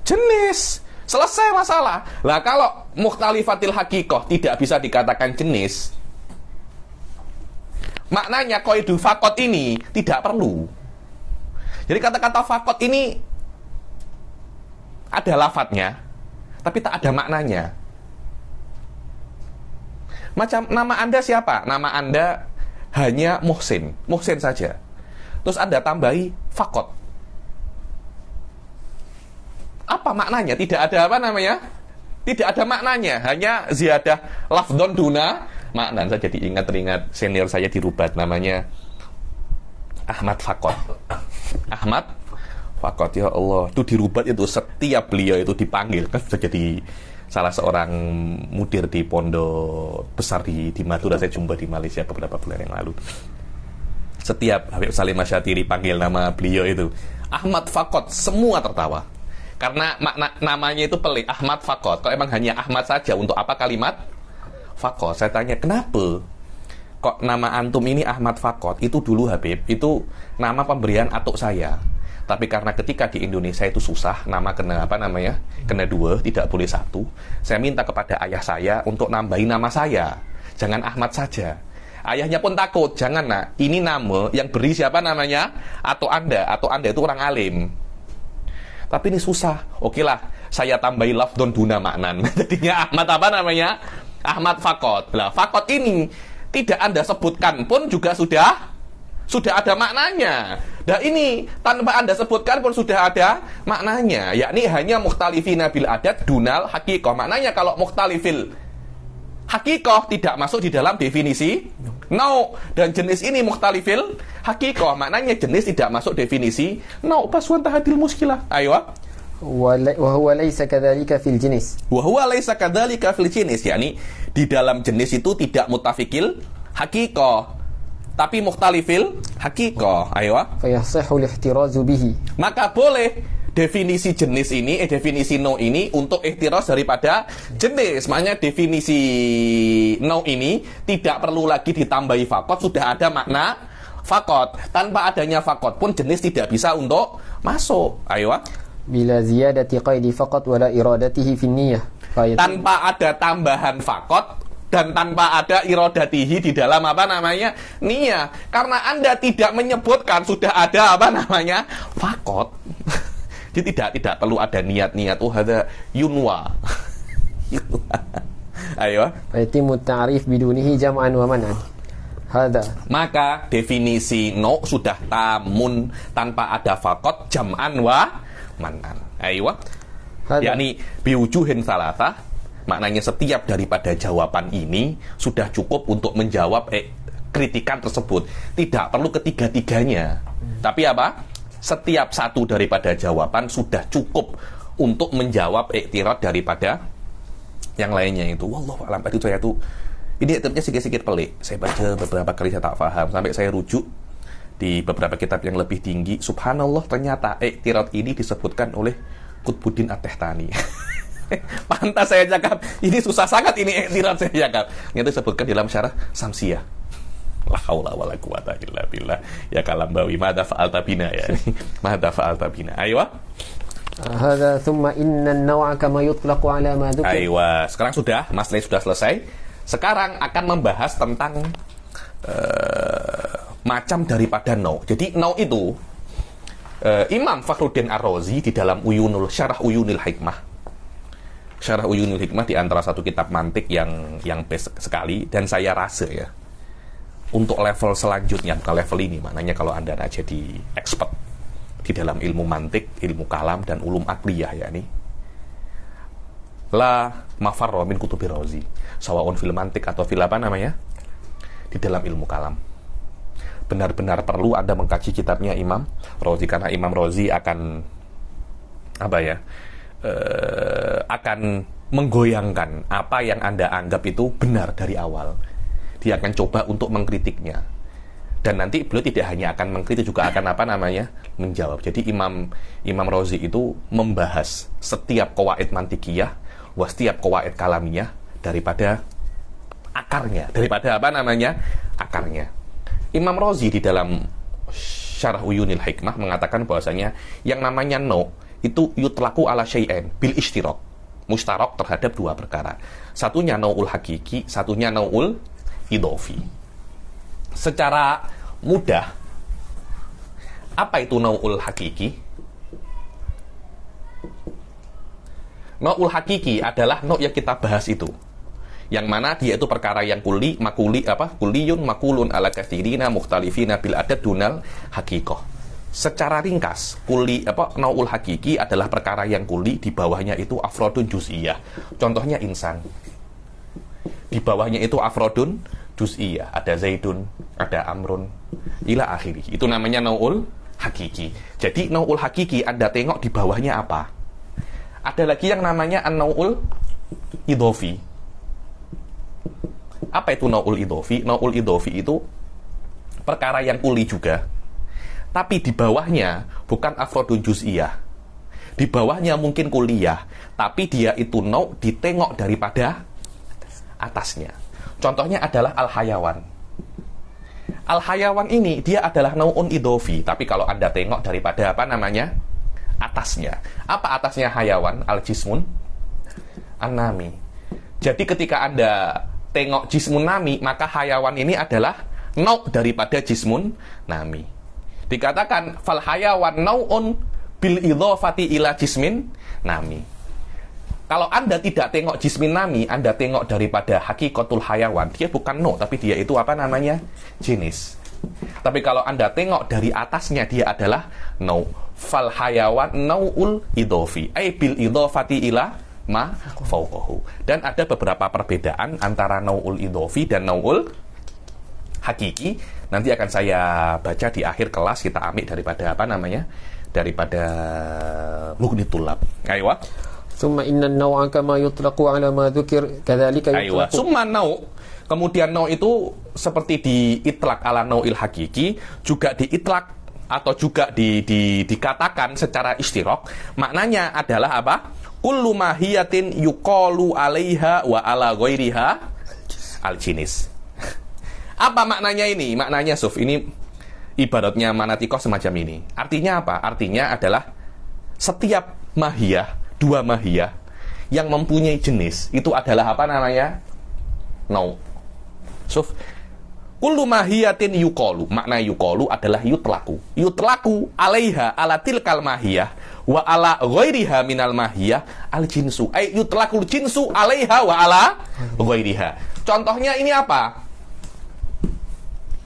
jenis. Selesai masalah. Lah kalau mukhtalifatil hakikoh tidak bisa dikatakan jenis, maknanya qaidul faqat ini tidak perlu. Jadi kata-kata faqat ini ada lafadznya tapi tak ada maknanya. Macam nama Anda siapa? Nama Anda hanya Muhsin saja. Terus Anda tambahi fakot. Apa maknanya? Tidak ada apa namanya? Tidak ada maknanya. Hanya ziyadah lafdon duna makna. Saya jadi teringat senior saya di Rubat namanya Ahmad Fakot. Ahmad Fakot, ya Allah. Itu di Rubat itu setiap beliau itu dipanggil kan sudah jadi salah seorang mudir di pondok besar di Madura. Saya jumpa di Malaysia beberapa bulan yang lalu. Setiap Habib Salim Asyatiri panggil nama beliau itu Ahmad Fakot, semua tertawa. Karena namanya itu pelik, Ahmad Fakot. Kalau emang hanya Ahmad saja, untuk apa kalimat Fakot? Saya tanya, kenapa kok nama antum ini Ahmad Fakot? Itu dulu Habib, itu nama pemberian atuk saya. Tapi karena ketika di Indonesia itu susah, nama kena apa namanya? Kena dua, tidak boleh satu. Saya minta kepada ayah saya untuk nambahin nama saya. Jangan Ahmad saja. Ayahnya pun takut, jangan nak. Ini nama yang beri siapa namanya? Atau Anda itu orang alim. Tapi ini susah. Okelah, saya tambahi lafdon duna maknan. Jadinya Ahmad apa namanya? Ahmad Fakot. Lah, Fakot ini tidak Anda sebutkan pun juga sudah ada maknanya. Dan ini tanpa Anda sebutkan pun sudah ada maknanya, yakni hanya mukhtalifina bil adat dunal hakikoh. Maknanya kalau mukhtalifil hakikoh tidak masuk di dalam definisi nau. Dan jenis ini mukhtalifil hakikoh, maknanya jenis tidak masuk definisi nau. Paswan tahadil muskilah. Ayo. وهو ليس كذلك في الجنس Wahwa laisa kadzalika fil jinis, yakni di dalam jenis itu tidak mutafikil hakikoh, tapi mukhtalifil hakikoh. Ayo. فيصح الاحتراز به. Maka boleh definisi jenis ini, definisi no ini untuk ihtiraz daripada jenis. Maknanya definisi no ini tidak perlu lagi ditambahi fakot, sudah ada makna fakot. Tanpa adanya fakot pun jenis tidak bisa untuk masuk. Ayo. بلا زيادة قيد فقط ولا إرادته في النية. Tanpa ada tambahan fakot dan tanpa ada irodatihi di dalam apa namanya niyah. Karena Anda tidak menyebutkan sudah ada apa namanya fakot. Jadi tidak perlu ada niat-niat. Oh, ada yunwa. Ayo. فيتم التعريف بدونه جمعا ومنعا. هذا. Maka definisi no sudah tamun tanpa ada fakot jam'an wa manan. Ayo. Yakni biwujuhin salatah, maknanya setiap daripada jawaban ini sudah cukup untuk menjawab kritikan tersebut. Tidak perlu ketiga-tiganya. Tapi apa? Setiap satu daripada jawaban sudah cukup untuk menjawab iktirad daripada yang lainnya itu. Wallahu a'lam. Itu saya tuh ini ternyata sedikit-sedikit pelik. Saya baca beberapa kali saya tak paham sampai saya rujuk di beberapa kitab yang lebih tinggi. Subhanallah, ternyata iktirad ini disebutkan oleh Qutbuddin At-Tehtani. Pantas saya cakap, ini susah sangat ini iktirad saya cakap. Itu disebutkan dalam syarah Samsiyah. La haula wala quwata illa billah. Ya Kalambawi, madza fa'alta bina ya. Madza fa'alta bina. Ayo. هذا ثم إن النوع كما يطلق على ما ذكر. Ayo. Sekarang sudah, masalah sudah selesai. Sekarang akan membahas tentang macam daripada no. Jadi no itu Imam Fakhruddin Ar-Razi di dalam Syarah Uyunil Hikmah. Syarah Uyunil Hikmah di antara satu kitab mantik yang best sekali, dan saya rasa ya untuk level selanjutnya, bukan level ini, maknanya kalau Anda nak jadi expert di dalam ilmu mantik, ilmu kalam dan ulum akliyah yakni la mafarra min kutubi Razi, sawaun fil mantik atau fil apa namanya di dalam ilmu kalam. Benar-benar perlu Anda mengkaji kitabnya Imam Razi, karena Imam Razi akan apa ya akan menggoyangkan apa yang Anda anggap itu benar dari awal. Dia akan coba untuk mengkritiknya, dan nanti beliau tidak hanya akan mengkritik, juga akan apa namanya menjawab. Jadi Imam Razi itu membahas setiap qawaid mantikiyah wa setiap qawaid kalamiyah daripada akarnya, daripada apa namanya akarnya. Imam Razi di dalam Syarah Uyunil Hikmah mengatakan bahwasanya yang namanya no itu yutlaku ala syai'ain bil ishtirak, mustarok terhadap dua perkara. Satunya nau'ul hakiki, satunya nau'ul idhofi. Secara mudah, apa itu nau'ul hakiki? Nau'ul hakiki adalah no' yang kita bahas itu, yang mana dia itu perkara yang kuliyun makulun ala katsirina mukhtalifina bil adad dunal hakikoh. Secara ringkas, nau'ul hakiki adalah perkara yang kuli, di bawahnya itu afrodun juz'iyah. Contohnya insan. Di bawahnya itu afrodun juz'iyah, ada zaidun, ada amrun, ila akhiri. Itu namanya nau'ul hakiki. Jadi nau'ul hakiki Anda tengok di bawahnya apa. Ada lagi yang namanya an-nau'ul idhofi. Apa itu nau'ul idhofi? Nau'ul idhofi itu perkara yang kuli juga, tapi di bawahnya bukan afrodun juz'iyah. Di bawahnya mungkin kuliah, tapi dia itu nau' ditengok daripada atasnya. Contohnya adalah al-hayawan. Al-hayawan ini dia adalah nau'un idhofi, tapi kalau Anda tengok daripada apa namanya atasnya. Apa atasnya hayawan? Al-jismun an-nami. Jadi ketika Anda tengok jismun nami, maka hayawan ini adalah nau' daripada jismun nami. Dikatakan fal hayawan nau'un bil idhofati ila jismin nami. Kalau Anda tidak tengok jismin nami, Anda tengok daripada hakikatul hayawan, dia bukan nau', tapi dia itu apa namanya jenis. Tapi kalau Anda tengok dari atasnya, dia adalah nau'. Fal hayawan nau'ul idhofi, ay bil idhofati ila ma fauqahu. Dan ada beberapa perbedaan antara nau'ul idhofi dan nau'ul hakiki. Nanti akan saya baca di akhir kelas, kita ambil daripada daripada Mughni Thullab. Ayo. Summa inna an-naw'a kama yutlaqu ala ma dzukir kadzalika yutlaqu. Summa nau'. Kemudian nau' itu seperti diitlak ala nau'il hakiki, juga diitlak atau juga dikatakan secara istirok. Maknanya adalah apa? Kullu mahiyatin yuqalu 'alaiha wa 'ala ghairiha al-jinis. Apa maknanya ini? Maknanya Suf, ini ibaratnya manatikoh semacam ini. Artinya apa? Artinya adalah setiap mahiyah, dua mahiyah yang mempunyai jenis itu adalah apa namanya? Nau'. Suf, kullu mahiyatin yuqalu. Makna yuqalu adalah yutlaku. Yutlaku 'alaiha ala tilkal mahiyah wa ala ghairiha minal mahiyah al jinsu. Ay yutlaqul jinsu 'alaiha wa ala ghairiha. Contohnya ini apa?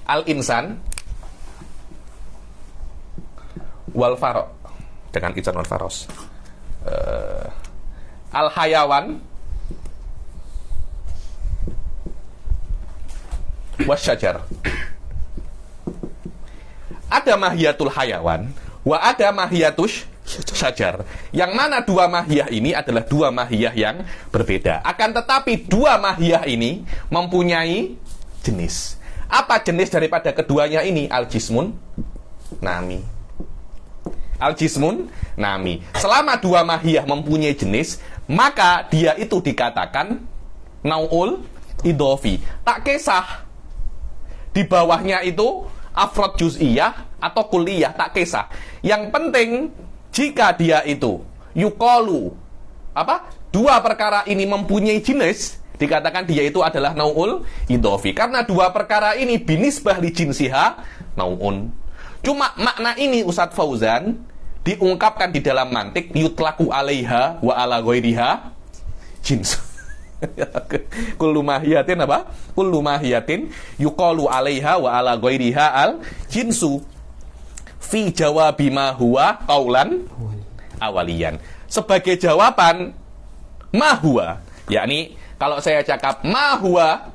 Al insan wal faro dengan insan wal faros. Al hayawan wasyajar. Ada mahiyatul hayawan wa ada mahiyatus syajar. Yang mana dua mahiyah ini adalah dua mahiyah yang berbeda. Akan tetapi dua mahiyah ini mempunyai jenis. Apa jenis daripada keduanya ini? Al-jismun nami. Al-jismun nami. Selama dua mahiyah mempunyai jenis, maka dia itu dikatakan nau'ul idhofi. Tak kisah di bawahnya itu afrod juz'iyah atau kulliyah, tak kisah. Yang penting jika dia itu yuqalu dua perkara ini mempunyai jenis, dikatakan dia itu adalah nau'ul idhofi. Karena dua perkara ini binisbah li jinsiha nau'un. Cuma makna ini Ustadz Fauzan diungkapkan di dalam mantik yutlaku 'alaiha wa ala ghairiha jins. Kullu mahiyatin apa? Kullu mahiyatin yuqalu 'alaiha wa ala ghairiha al jinsu fi jawabi ma huwa qaulan awaliyan. Sebagai jawaban ma huwa, yakni kalau saya cakap ma huwa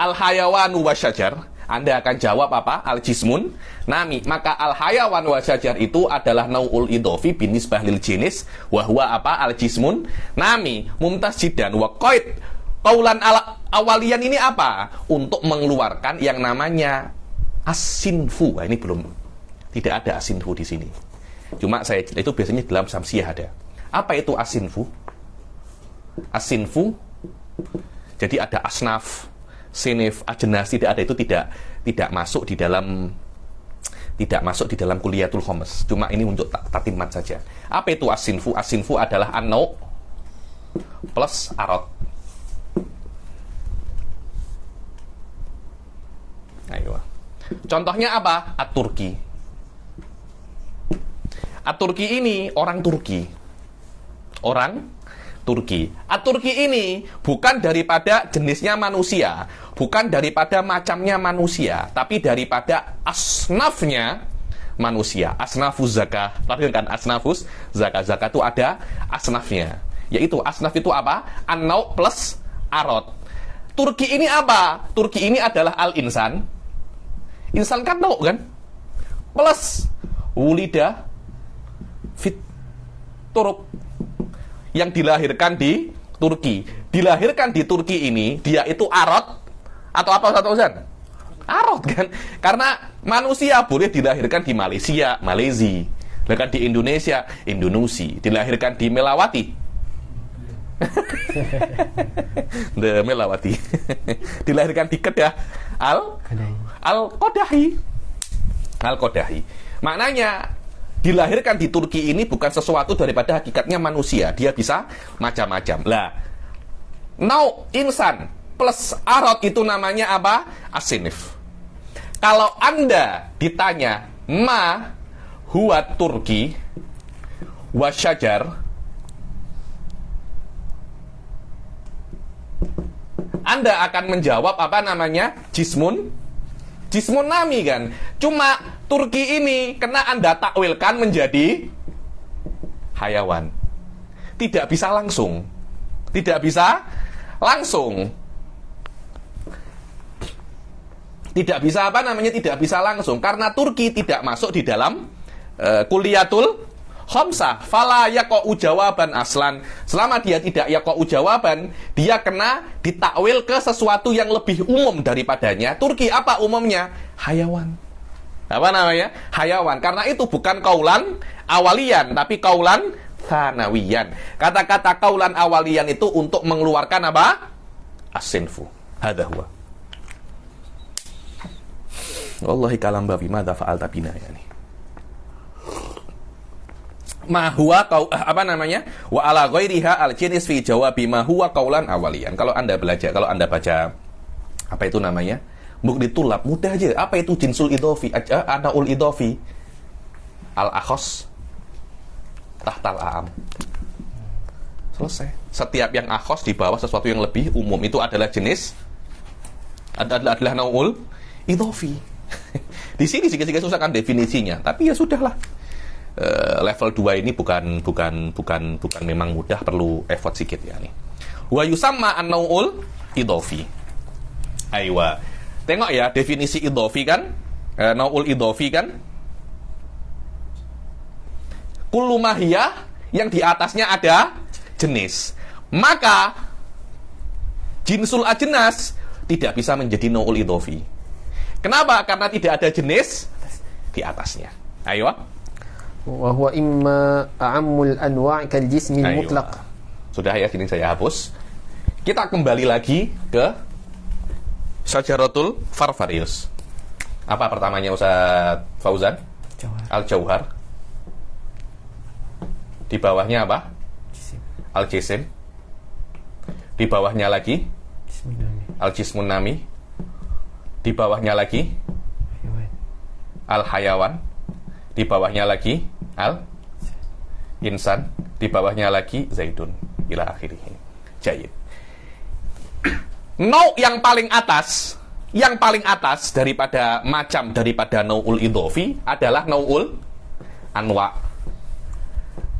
al hayawanu wasyajar, Anda akan jawab apa? Al jismun nami. Maka al hayawan wasyajar itu adalah nau'ul idhofi binisbah lil jinis wa huwa apa? Al jismun nami mumtasjidan wa qaid. Qaulan awalian ini apa? Untuk mengeluarkan yang namanya as-sinfu. Ini belum, tidak ada as-sinfu di sini. Cuma saya itu biasanya dalam samsiah ada. Apa itu as-sinfu? As-sinfu, jadi ada asnaf, sinif, ajenas, tidak ada, itu tidak masuk di dalam kuliatul khomes. Cuma ini untuk tatimat saja. Apa itu as-sinfu? As-sinfu adalah an-nau' plus arad. Ayo. Contohnya apa? At-Turki. At-Turki ini orang Turki. Orang Turki. At-Turki ini bukan daripada jenisnya manusia, bukan daripada macamnya manusia, tapi daripada asnafnya manusia. Asnafuz zakah. Perhatikan asnafuz zakah. Zakah itu ada asnafnya. Yaitu asnaf itu apa? An-nau' plus arad. Turki ini apa? Turki ini adalah al-insan. Insan kan nau' kan? Plus wulida fit turuk, yang dilahirkan di Turki. Dilahirkan di Turki ini, dia itu arad atau apa Ustaz Fauzan? Arad kan? Karena manusia boleh dilahirkan di Malaysia, Malaysia. Dilahirkan di Indonesia, Indonesia. Dilahirkan di Melawati. The Melawati. Dilahirkan di Kedah, Al-Qodahi. Al-Qodahi. Maknanya dilahirkan di Turki ini bukan sesuatu daripada hakikatnya manusia. Dia bisa macam-macam. Lah, nau' insan plus arad itu namanya apa? As-sinif. Kalau Anda ditanya ma huwa Turki wa syajar, Anda akan menjawab apa namanya? Jismun nami kan. Cuma Turki ini kena Anda takwilkan menjadi hayawan. tidak bisa langsung. Tidak bisa langsung. Tidak bisa apa namanya? Tidak bisa langsung karena Turki tidak masuk di dalam kuliatul khamsah. Fala yaqa'u jawaban aslan. Selama dia tidak yaqa'u jawaban, dia kena ditakwil ke sesuatu yang lebih umum daripadanya. Turki apa umumnya? Hayawan. Apa namanya? Hayawan. Karena itu bukan kaulan awalian, tapi kaulan thanawiyan. Kata-kata kaulan awalian itu untuk mengeluarkan apa? As-sinfu. Hadha huwa. Wallahi kalam babi madza fa'alta bina yani. Ma huwa apa namanya? Wa ala ghairiha al-jinis fi jawabi ma huwa qaulan awalian. Kalau Anda baca apa itu namanya? Buku ditulab mudah aja. Apa itu jinsul idhofi? Anaul idhofi. Al-akhos tahtal a'am. Selesai. Setiap yang akhos di bawah sesuatu yang lebih umum itu adalah jenis adalah naul idhofi. Di sini sedikit susah kan definisinya, tapi ya sudahlah. Level 2 ini bukan memang mudah, perlu effort sedikit ya nih. Wa yusamma an-naul idhofi. Aywa. Tengok ya definisi idhofi kan? Naul idhofi kan? Kullu mahiyah yang di atasnya ada jenis. Maka jinsul ajnas tidak bisa menjadi naul idhofi. Kenapa? Karena tidak ada jenis di atasnya. Ayo. Wa huwa imma a'ammul anwa' kal jismil mutlaq. Sudah ya, sini saya hapus. Kita kembali lagi ke Syajaratul Farfarius. Apa pertamanya Ustaz Fauzan? Al-Jauhar. Di bawahnya apa? Al-Jisim. Di bawahnya lagi Al-Jismun Nami. Di bawahnya lagi Al-Hayawan. Di bawahnya lagi Al-Insan. Di bawahnya lagi Zaidun. Ila akhirih. Jayid. Yang paling atas daripada nau'ul idhofi adalah nau'ul anwa.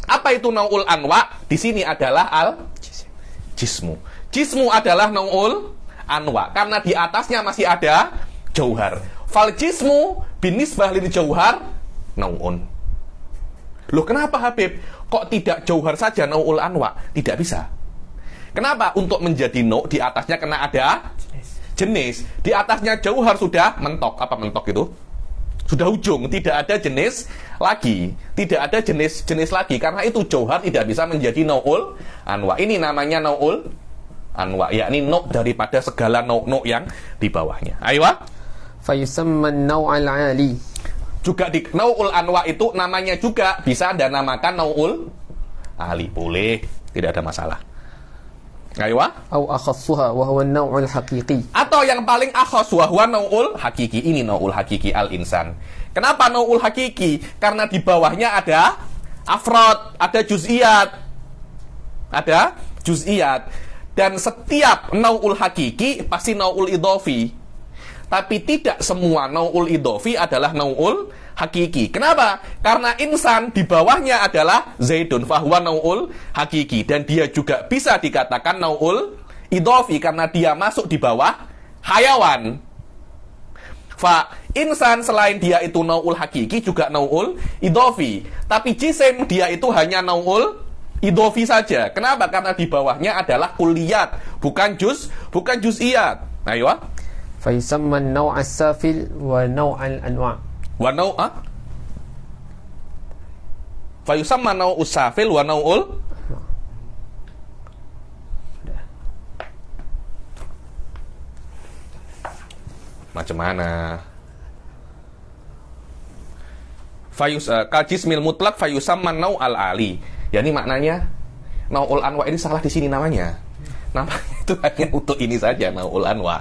Apa itu nau'ul anwa? Di sini adalah al-jismu. Jismu adalah nau'ul anwa karena di atasnya masih ada jauhar. Fal jismu binisbah lil jauhar nau'un. Loh kenapa Habib? Kok tidak jauhar saja nau'ul anwa? Tidak bisa. Kenapa? Untuk menjadi nau di atasnya kena ada jenis. Di atasnya jauhar sudah mentok. Apa mentok itu? Sudah ujung, tidak ada jenis lagi. Tidak ada jenis lagi karena itu jauhar tidak bisa menjadi nau'ul anwa. Ini namanya nau'ul anwa, yakni nu' daripada segala nu' yang di bawahnya. Ayo. Fa yusamma an-naw'al 'ali. Juga di nau'ul anwa itu namanya juga bisa Anda namakan nau'ul ali. Boleh, tidak ada masalah. Ayo. Au akhassuha wa huwa an-naw'ul haqiqi. Atau yang paling akhas wa huwa nau'ul hakiki. Ini nau'ul hakiki al-insan. Kenapa nau'ul hakiki? Karena di bawahnya ada afrod, ada juz'iyat. Ada juz'iyat. Dan setiap nau'ul hakiki pasti nau'ul idhofi. Tapi tidak semua nau'ul idhofi adalah nau'ul hakiki. Kenapa? Karena insan di bawahnya adalah Zaidun, fahuwa nau'ul hakiki. Dan dia juga bisa dikatakan nau'ul idhofi karena dia masuk di bawah hayawan. Fa insan selain dia itu nau'ul hakiki juga nau'ul idhofi. Tapi jisim dia itu hanya nau'ul idhofi saja. Kenapa? Karena di bawahnya adalah kulliyat, bukan juz'iyat. Ayo. Fa yusamma an-naw' as-safil wa naw'al anwa'. Wa naw'a? Fa yusamma naw' as-safil wa naw'ul macam mana? Fayus kajismil mutlak fayusamma naw'al ali. Ya ini maknanya nau'ul anwa ini salah di sini namanya. Namanya itu hanya untuk ini saja nau'ul anwa.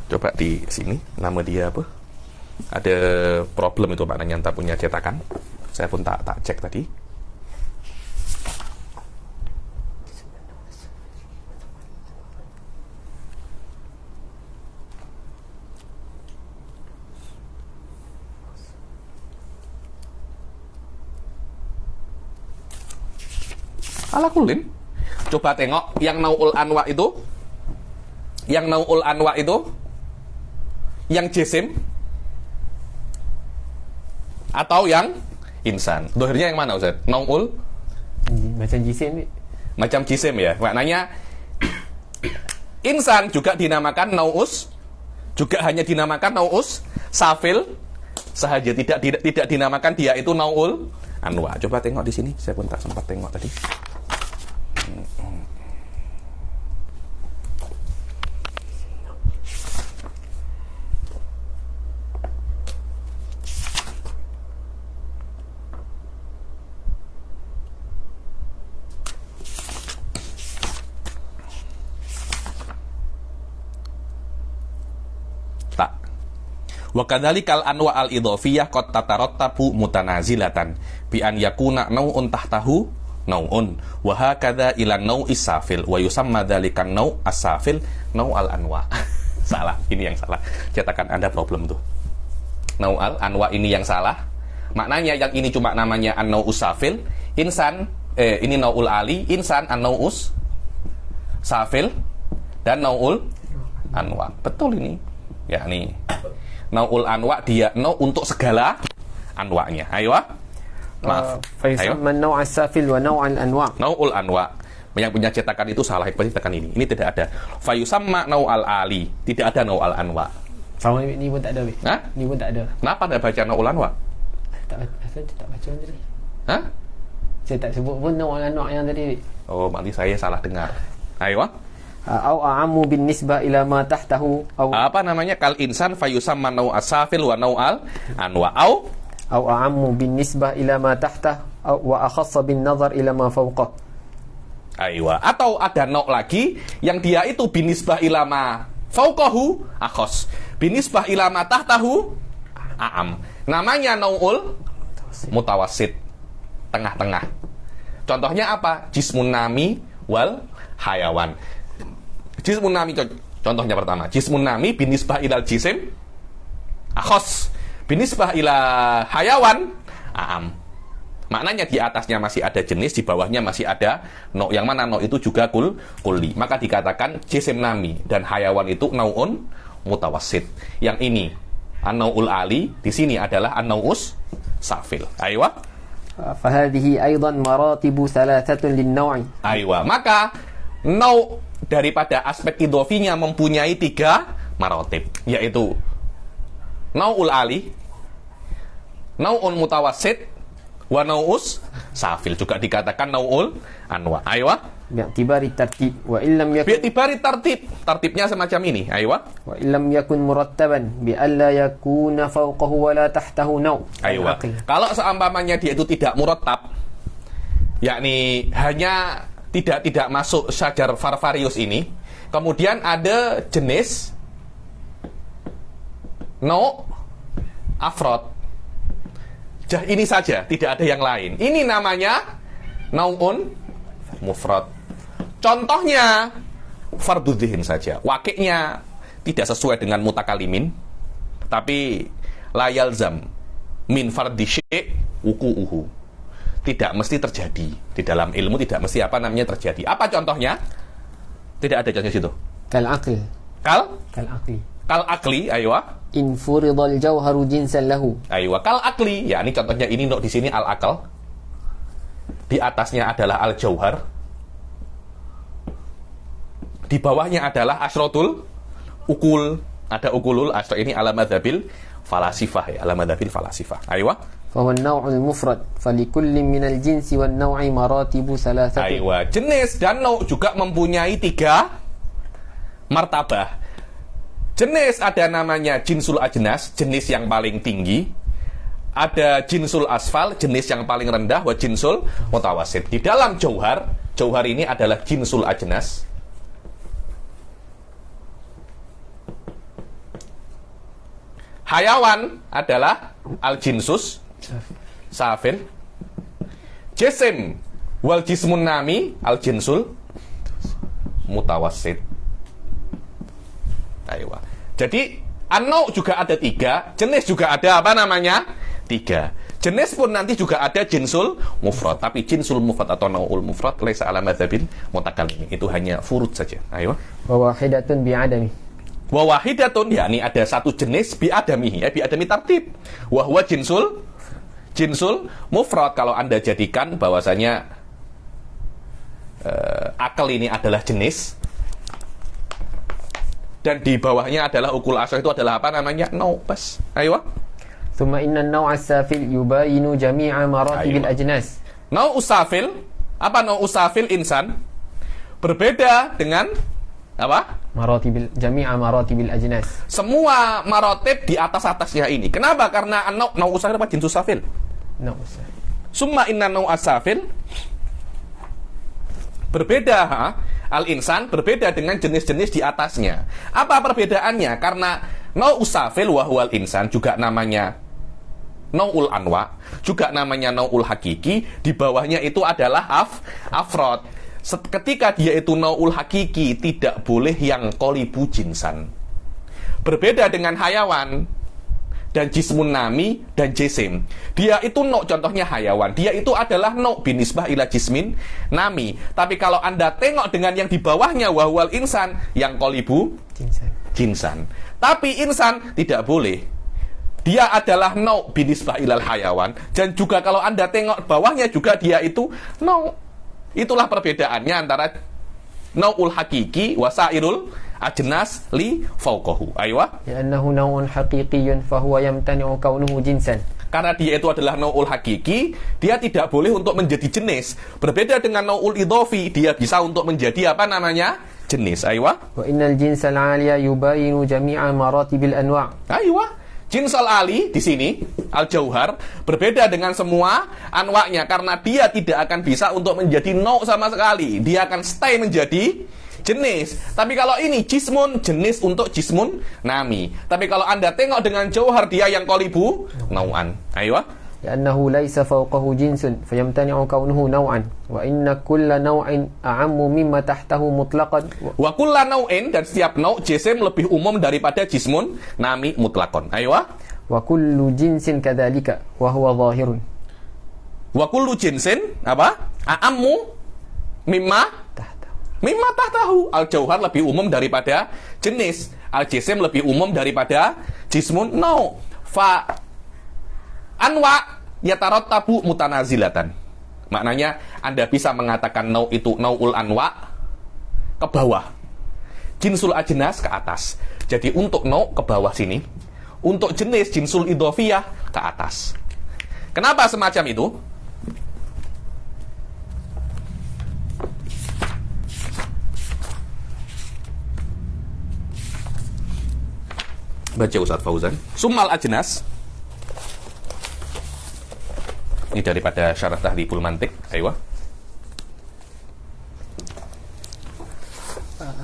Coba di sini nama dia apa? Ada problem itu maknanya entah punya cetakan. Saya pun tak cek tadi. Ala kulin. Coba tengok yang nau'ul anwa itu. Yang nau'ul anwa itu. Yang jisim. Atau yang insan. Dohirnya yang mana Ustaz? Nau'ul? Macam jisim ni. Macam jisim ya. Maknanya insan juga dinamakan nau'us. Juga hanya dinamakan nau'us safil sahaja, tidak dinamakan dia itu nau'ul anwa. Coba tengok di sini, saya pun tak sempat tengok tadi. Wa kadzalikal anwa al idhofiyah qad tatarattabu mutanazilatan bi an yakuna nau'un tahtahu nau'un wa hakadza ila nau'is safil wa yusamma dzalikan nau' as-safil nau'al anwa. Salah, ini yang salah. Cetakan Anda problem tuh. Nau'al anwa ini yang salah. Maknanya yang ini cuma namanya an-nau'us safil, insan ini nau'ul ali, insan an-nau'us safil dan nau'ul anwa. Betul ini. Ya nih. Nau'ul anwa dia nau untuk segala anwa'nya. Ayo. Maaf. Fayusamma nau' as-safil wa nau' al-anwa'. Nau'ul anwa. Yang punya cetakan itu salah, pasti cetakan ini. Ini tidak ada. Fayusamma nau'al ali. Tidak ada nau'al anwa. Sama ni pun tak ada. Hah? Ni pun tak ada. Kenapa anda baca nau'ul anwa? Saya tak baca tadi. Hah? Saya tak sebut pun nau' al-anwa' yang tadi. Oh, berarti saya salah dengar. Ayo. Au a'ammu bin nisbah ila ma tahtahu au Apa namanya? Kal insan fayusamma nau' as-safil wa nau'al anwa. Au a'ammu bin nisbah ila ma tahtah wa akhassa bin nazar ila ma fawqah. Aywa. Atau ada nau' lagi yang dia itu binisbah ila ma fawqahu akhas. Binisbah ila ma tahtahu a'am. Namanya nau'ul mutawassit. Tengah-tengah. Contohnya apa? Jismun nami wal hayawan. Jismun nami contohnya pertama. Jismun nami binisbah ilal jisim akhas. Binisbah ila hayawan a'am. Maknanya di atasnya masih ada jenis, di bawahnya masih ada no, yang mana no itu juga kulli. Maka dikatakan jisim nami dan hayawan itu nau'un mutawassit. Yang ini an-nau'ul ali, di sini adalah an-nau'us safil. Aywa. Fahadhihi aidan maratibu thalathatun lin-naw'i. Aywa. Maka nau' daripada aspek idhofinya mempunyai 3 maratib, yaitu nau'ul ali, nau'un mutawassit, wa nau'us safil. Juga dikatakan nau'ul anwa. Aywa. Bi'tibari tartib wa illam yakun Bi'tibari tartib. Tartibnya semacam ini. Aywa. wa illam yakun murattaban bi alla yakuna fawqahu wa la tahtahu naw'. Aywa. Kalau seumpamanya dia itu tidak murattab, yakni hanya tidak masuk syajar Farvarius ini, kemudian ada jenis no afrod. Ini saja, tidak ada yang lain. Ini namanya nau'un mufrad. Contohnya fardhu dzihn saja. Wakiknya tidak sesuai dengan mutakalimin, tapi la yalzam min fardhi syai' wuqu'uhu. Tidak mesti terjadi. Di dalam ilmu tidak mesti terjadi. Apa contohnya? Tidak ada contoh situ. Kal aql. Kal akli, aywa. In furidal jawharu jinsan lahu. Aywa, kal akli. Ya, ini contohnya ini di sini al akal. Di atasnya adalah al jauhar. Di bawahnya adalah asrotul ukul. Ada ukulul asro, ini ala madzabil falasifah ya, ala madzabil falasifah. Aywa. Fahuwa an-naw'ul mufrad, falikullin minal jinsi wan naw'i maratibu salasatun. Aywa, jenis dan naw' juga mempunyai 3 martabah. Jenis ada namanya jinsul ajnas, jenis yang paling tinggi. Ada jinsul asfal, jenis yang paling rendah, wa jinsul mutawasit. Di dalam jauhar ini adalah jinsul ajnas. Hayawan adalah al-jinsus safil. Jisim wal jismun nami al-jinsul mutawassit. Aywa. Jadi an-nau' juga ada 3, jenis juga ada 3 3. Jenis pun nanti juga ada jinsul mufrad, tapi jinsul mufrad atau nau'ul mufrad laisa ala madzabil mutakallimin. Itu hanya furud saja. Ayo. Wa wahidatun bi'adami. Wa wahidatun, yakni ada satu jenis bi'adami, ya bi'adami tartib. Wa huwa jinsul mufrad. Kalau Anda jadikan bahwasanya akal ini adalah jenis, dan di bawahnya adalah ukul asal, itu adalah apa namanya? Bas. Ayo. ثم إن النوع السافل يباين جميع مراتب الأجناس. Nau usafil, apa nau usafil insan? Berbeda dengan apa? جميع مراتب الأجناس. Semua marotib di atas-atasnya ini. Kenapa? Karena nau usafil apa jinsus safil? نوع السافل. Summa inna nau asafil berbeda, al-insan berbeda dengan jenis-jenis di atasnya. Apa perbedaannya? Karena nau usafil wa huwal insan juga namanya nau'ul anwa, juga namanya nau'ul hakiki, di bawahnya itu adalah afrod. Ketika dia itu nau'ul hakiki, tidak boleh yang qolibu jinsan. Berbeda dengan hayawan dan jismun nami dan jisim. Dia itu contohnya hayawan. Dia itu adalah binisbah ila jismin nami. Tapi kalau Anda tengok dengan yang di bawahnya wahwal insan, yang qolibu jinsan. Tapi insan tidak boleh. Dia adalah binisbah ilal hayawan. Dan juga kalau Anda tengok bawahnya juga dia itu Itulah perbedaannya antara nau'ul hakiki wasairul ajnas li fauqahu. Aywa. Li'annahu naw'un haqiqiyyun fahuwa yamtani'u kaunuhu jinsan. Karena dia itu adalah nau'ul hakiki, dia tidak boleh untuk menjadi jenis. Berbeda dengan nau'ul idhofi, dia bisa untuk menjadi apa namanya? Jenis. Aywa. Wa innal jinsal 'aliya yubayinu jami'a maratibil anwa'. Aywa. Jinsal ali di sini al-jauhar berbeda dengan semua anwaknya, karena dia tidak akan bisa untuk menjadi sama sekali. Dia akan stay menjadi jenis. Tapi kalau ini jismun, jenis untuk jismun nami. Tapi kalau Anda tengok dengan jauhar, dia yang qolibu nau'an. Ayo. Li'annahu laisa fawqahu jinsun fayamtani'u kaunuhu naw'an wa inna kulla naw'in a'ammu mimma tahtahu mutlaqan wa kulla naw'in, dan setiap nau' jisim lebih umum daripada jismun nami mutlaqan. Ayo. Wa kullu jinsin kadzalika wa huwa zahirun. Wa kullu jinsin apa? A'ammu mimma tahtahu. Al-jauhar lebih umum daripada jenis. Al-jisim lebih umum daripada jismun nau'. Fa anwa yatarattabu mutanazilatan. Maknanya Anda bisa mengatakan nau' itu nau'ul anwa ke bawah, jinsul ajnas ke atas. Jadi untuk nau' ke bawah sini, untuk jenis jinsul idhofiyah ke atas. Kenapa semacam itu? Baca Ustaz Fauzan. Summal ajnas. Ini daripada Syarah Tahdhibul Mantiq. Ayo.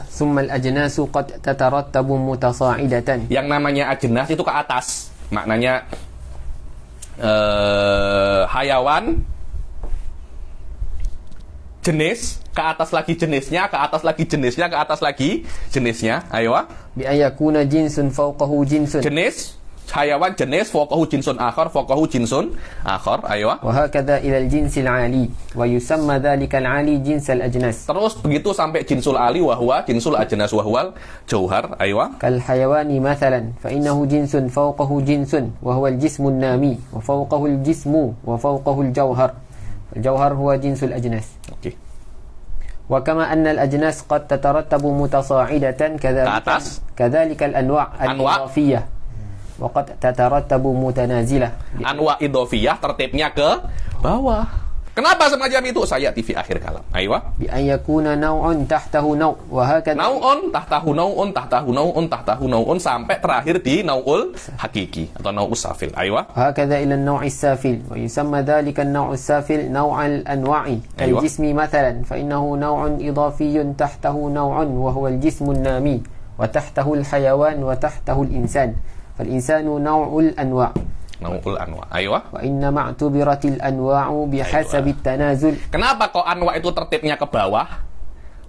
Summal ajnasu qad tatarattabu mutasa'idatan. Yang namanya ajnas itu ke atas. Maknanya hayawan, jenis, ke atas lagi jenisnya, ke atas lagi jenisnya, ke atas lagi jenisnya. Ayo. Bi ayakuna jinsun fawqahu jinsun. Jenis hayawan, jenis, fawqahu jinsun akhar, ayo. Wa hakadha ila al-jinsil 'ali wa yusamma dhalika al-'ali jinsal ajnas. Terus begitu sampai jinsul ali wa huwa jinsul ajnas wa huwal jauhar, ayo. Kal hayawani mathalan fa innahu jinsun fawqahu jinsun wa huwa al-jismu an-nami wa fawqahu al-jismu wa fawqahu al-jawhar. Al-jawhar huwa jinsul ajnas. Okey. Wa kama anna al-ajnas qad tatarattabu mutasa'idatan kadhalika al-anwa' al-idhafiyah waqad tatarattabu mutanazilah. Anwa idhofiyah tertibnya ke bawah. Kenapa semacam itu? Saya TV akhir kalam. Ayo. Bi an yakuna naw'un tahtahu naw' wa hakadha Naw'un tahtahu naw'un tahtahu naw'un tahtahu naw'un sampai terakhir di nau'ul hakiki atau nau'us safil. Ayo. هكذا إلى النوع السافل ويسمى ذلك النوع السافل نوع الأنواع كالجسم مثلا فإنه نوع إضافي تحته نوع وهو الجسم النامي وتحته الحيوان وتحته الإنسان فالإنسان نوع الأنواع. Nau'ul anwa. Ayo. وإنما اعتبرت الأنواع بحسب التنازل. Kenapa kok anwa itu tertibnya ke bawah?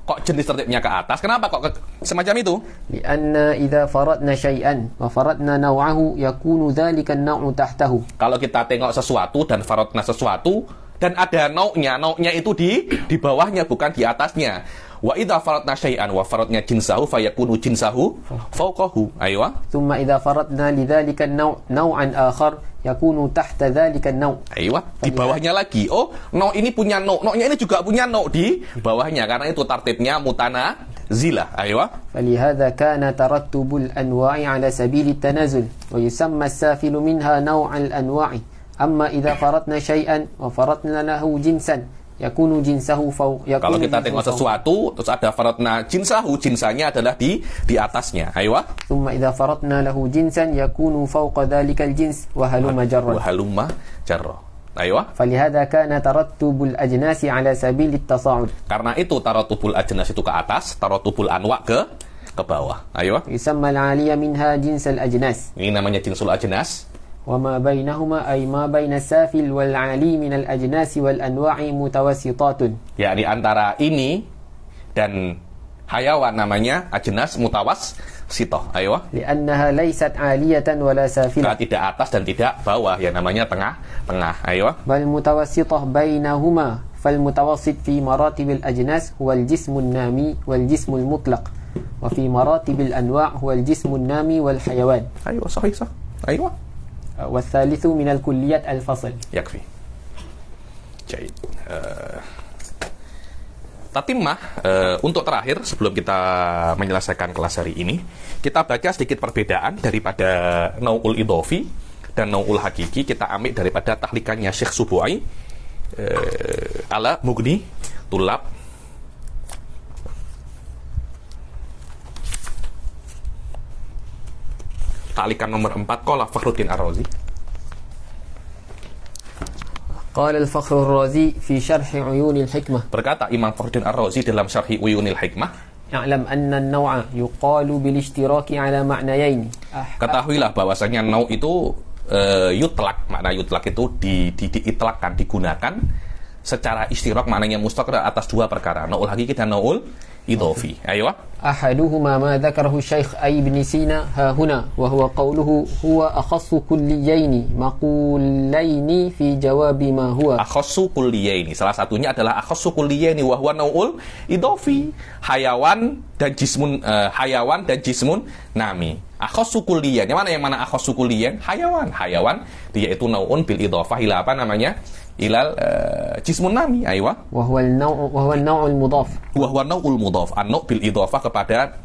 kok jenis tertibnya ke atas? Kenapa kok semacam itu? لأن إذا فرضنا شيئا وفرضنا نوعه يكون ذلك النوع تحته. Kalau kita tengok sesuatu dan faradna sesuatu dan ada nau'nya itu di bawahnya bukan di atasnya. Wa idza faradna syai'an wa faradna jinsahu fayakunu jinsahu fawqahu. Aywa. ثم إذا فرضنا لذلك النوع نوعا آخر يكون تحت ذلك النوع. Aywa. Di bawahnya lagi. Oh, nau'nya ini punya nau'nya ini juga punya nau'nya di bawahnya karena itu tartibnya mutanazilah. Aywa. فلهذا كان ترتب الأنواع على سبيل التنازل ويسمى السافل منها نوع الأنواع. أما إذا فرضنا شيئا وفرضنا له جنسا yakunu jinsahu fawq. Kalau kita tengok sesuatu terus ada faradna jinsahu, jinsanya adalah di atasnya. Aywa. Thumma idza faradna lahu jinsan yakunu fawqa dhalika al-jins wa halumma jarra. Wa halumma jarra. Aywa. Falihada kana tarattubul ajnasi ala sabil at-tasa'ud. Karena itu tarattubul ajnas itu ke atas, tarattubul anwa ke bawah. Aywa. Yusamma al-'aliyya minha jins al-ajnas. Ini namanya jinsul ajnas. وما بينهما أي ما بين السافل والعالي من الأجناس والأنواع متوسطات. Ya, di antara ini dan hayawan namanya ajnas mutawassithah. Ayo. لأنها ليست عالية ولا سافلة. Tidak atas dan tidak bawah, ya namanya tengah-tengah. Ayo. بل متوسطة بينهما. فالمتوسط في مراتب الأجناس هو الجسم النامي والجسم المطلق. وفي مراتب الأنواع هو الجسم النامي والحيوان. أيوة صحيح صح. أيوة. والثالث من الكليات الفصل. يكفي. Jahit. Tatimah, untuk terakhir sebelum kita menyelesaikan kelas hari ini, kita baca sedikit perbedaan daripada nau'ul idhofi dan nau'ul hakiki. Kita ambil daripada tahlikannya Syekh Subu'i ala Mughni Tulab. Talikan nomor 4, qala Fakhruddin Ar-Razi. Qala al-Fakhr Ar-Razi fi Syarh Uyun al-Hikmah. Berkata Imam Fakhruddin Ar-Razi dalam Syarh Uyun al-Hikmah, "I'lam anna an-naw'a yuqalu bil ishtiraki ala ma'nayayn." Ketahuilah bahwasanya nau itu yutlak, makna yutlak itu diitlakkan, digunakan secara istirak, maknanya mustaq atas dua perkara, nau'ul hakiki dan nau'ul idhofi. Ayo. أحدهما ما ذكره الشيخ أي بن سينا ها هنا وهو قوله هو أخص كليين مقولين في جواب ما هو. أخص كليين, salah satunya adalah أخص كليين wa huwa nau'ul idhofi, hayawan dan jismun nami. أخص كليين, yang mana أخص كليين? Hayawan dia itu nau'un bil idhofah ila apa namanya? Ilal jismun nami. Aywa. Wa huwa an-naw'ul mudhaf. Wa huwa an-naw'ul mudhaf. An-naw' bil idhafah kepada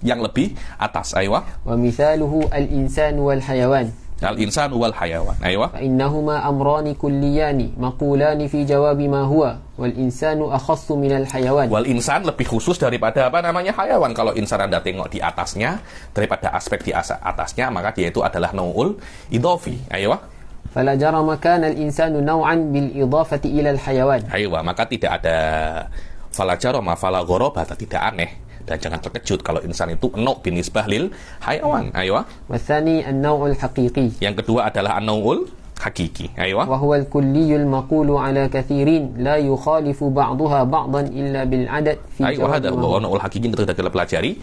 yang lebih atas. Aywa. Wa mithaluhu al-insanu wal hayawan. Al-insanu wal hayawan. Aywa. Fa innahuma amrani kulliyani maqulani fi jawabi ma huwa wal insanu akhassu min al hayawan. Wal insan lebih khusus daripada apa namanya hayawan. Kalau insan Anda tengok di atasnya, daripada aspek di atasnya, maka dia itu adalah nau'ul idhofi. Aywa. Fala jarama kana al-insanu naw'an bil idhafati ila al-hayawan. Aywa, maka tidak ada fala jarama fala ghoraba, tidak aneh dan jangan terkejut kalau insan itu nau' binisbah lil hayawan. Aywa. Watsani an-naw'ul haqiqi. Yang kedua adalah an-naw'ul hakiki. Aywa. Wa huwa al-kulliyul maqulu ala kathirin la yukhalifu ba'daha ba'dan illa bil 'adad fi. Aywa, hada wa an-naw'ul hakiki kita sudah pelajari.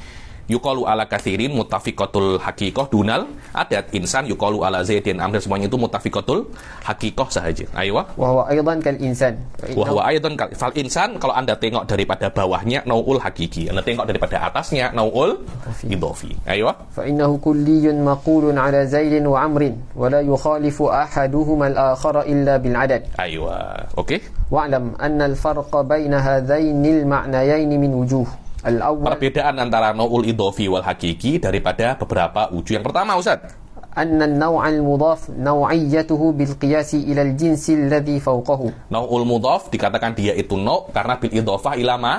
Yuqalu ala kathirin mutafiqatul haqiqah dunal adat, insan yuqalu ala zaidin amr, semuanya itu mutafiqatul haqiqah sahaja. Aywa. Wa huwa aidan kal insan. Wa huwa aidan kal fal insan, kalau Anda tengok daripada bawahnya nau'ul hakiki, Anda tengok daripada atasnya nau'ul idhofi. Aywa. Fa innahu kulliyun maqulun ala zaidin wa amrin wa la yukhalifu ahaduhuma al-akhara illa bil 'adad. Aywa. Okey. Wa'lam anna al-farqa baina hadhaini al-ma'nayayn min wujuh. Perbedaan antara nau'ul idhofi wal hakiki daripada beberapa wujuh. Yang pertama, Ustaz, anna an-naw'al mudhaf naw'iyyatuhu bil qiyasi ila al-jinsi alladhi fawqahu. Nau'ul mudhaf dikatakan dia itu nau' karena bil idhofah ila ma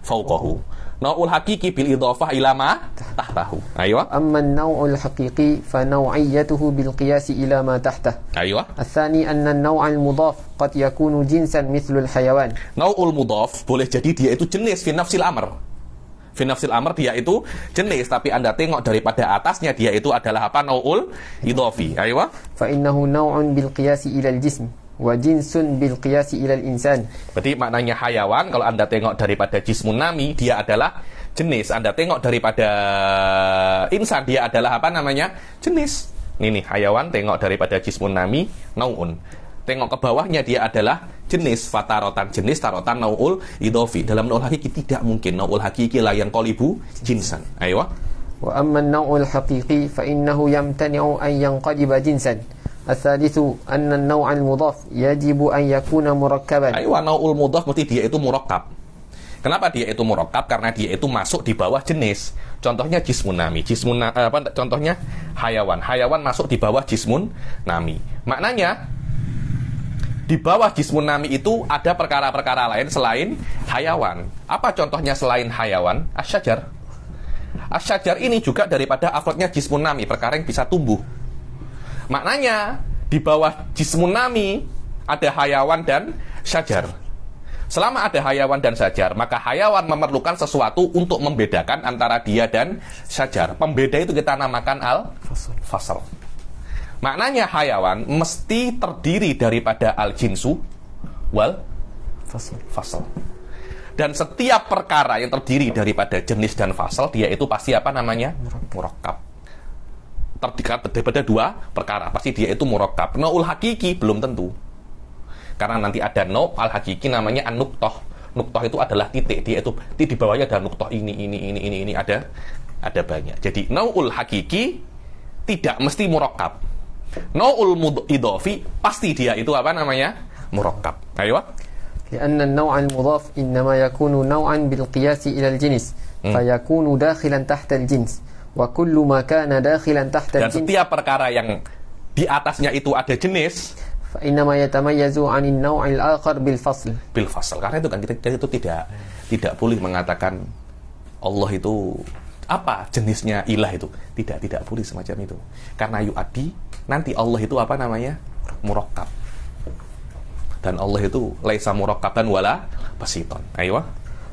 fawqahu. Nau'ul hakiki bil idhofah ila ma tahtahu. Aywa. Amma an-naw'ul haqiqi fa naw'iyyatuhu bil qiyasi ila ma tahtah. Aywa. Al-thani anna an-naw'al mudhaf qad yakunu jinsan mithlu al-hayawan. Nau'ul mudhaf boleh jadi dia itu jenis fi nafsil amr. Fi nafsil amr dia itu jenis, tapi Anda tengok daripada atasnya dia itu adalah apa? Nau'ul idhofi. Aywa. Fa innahu naw'un bil qiyasi ila al-jism. وجنس بالقياس إلى الإنسان. Berarti maknanya hayawan, kalau Anda tengok daripada jismun nami, dia adalah jenis. Anda tengok daripada insan, dia adalah apa namanya? Jenis. Ini hayawan, tengok daripada jismun nami, nau'un. Tengok ke bawahnya, dia adalah jenis. Fatarotan jenis, tarotan nau'ul idofi. Dalam nau'ul hakiki tidak mungkin. Nau'ul hakiki la yanqalibu jinsan. Ayo. وأما النوع الحقيقي فإنه يمتنع أن ينقلب جنسا. الثالث أن النوع المضاف يجب أن يكون مركبا. Aywa, nau'ul mudhaf mesti dia itu murakkab. Kenapa dia itu murakkab? Karena dia itu masuk di bawah jenis. Contohnya jismun nami. Contohnya hayawan. Hayawan masuk di bawah jismun nami. Maknanya di bawah jismun nami itu ada perkara-perkara lain selain hayawan. Apa contohnya selain hayawan? Asyajar. Asyajar ini juga daripada afrodnya jismun nami, perkara yang bisa tumbuh. Maknanya di bawah jismun nami ada hayawan dan syajar. Selama ada hayawan dan syajar, maka hayawan memerlukan sesuatu untuk membedakan antara dia dan syajar. Pembeda itu kita namakan al-fasl. Maknanya hayawan mesti terdiri daripada al-jinsu wal fasl. Dan setiap perkara yang terdiri daripada jenis dan fasal, dia itu pasti apa namanya? Murakkab. Terdiri daripada dua perkara, pasti dia itu murakkab. Nau'ul hakiki belum tentu. Karena nanti ada nau' al hakiki namanya an-nuqtoh. Nuqtoh itu adalah titik, dia itu di bawahnya ada nuqtoh ini ada banyak. Jadi nau'ul hakiki tidak mesti murakkab. Nau'ul idofi pasti dia itu apa namanya? Murakkab. Ayo. لأن النوع المضاف إنما يكون نوعا بالقياس إلى الجنس فيكون داخلا تحت الجنس وكل ما كان داخلا تحت الجنس. Dan setiap perkara yang di atasnya itu ada jenis, فإنما يتميز عن النوع الآخر بالفصل. Bilfasl. Karena itu kan kita itu tidak boleh mengatakan Allah itu apa jenisnya ilah itu. Tidak boleh semacam itu. Karena yu'adi nanti Allah itu apa namanya? Murakkab. Dan Allah itu laisa murakkaban wala basiton. Ayo.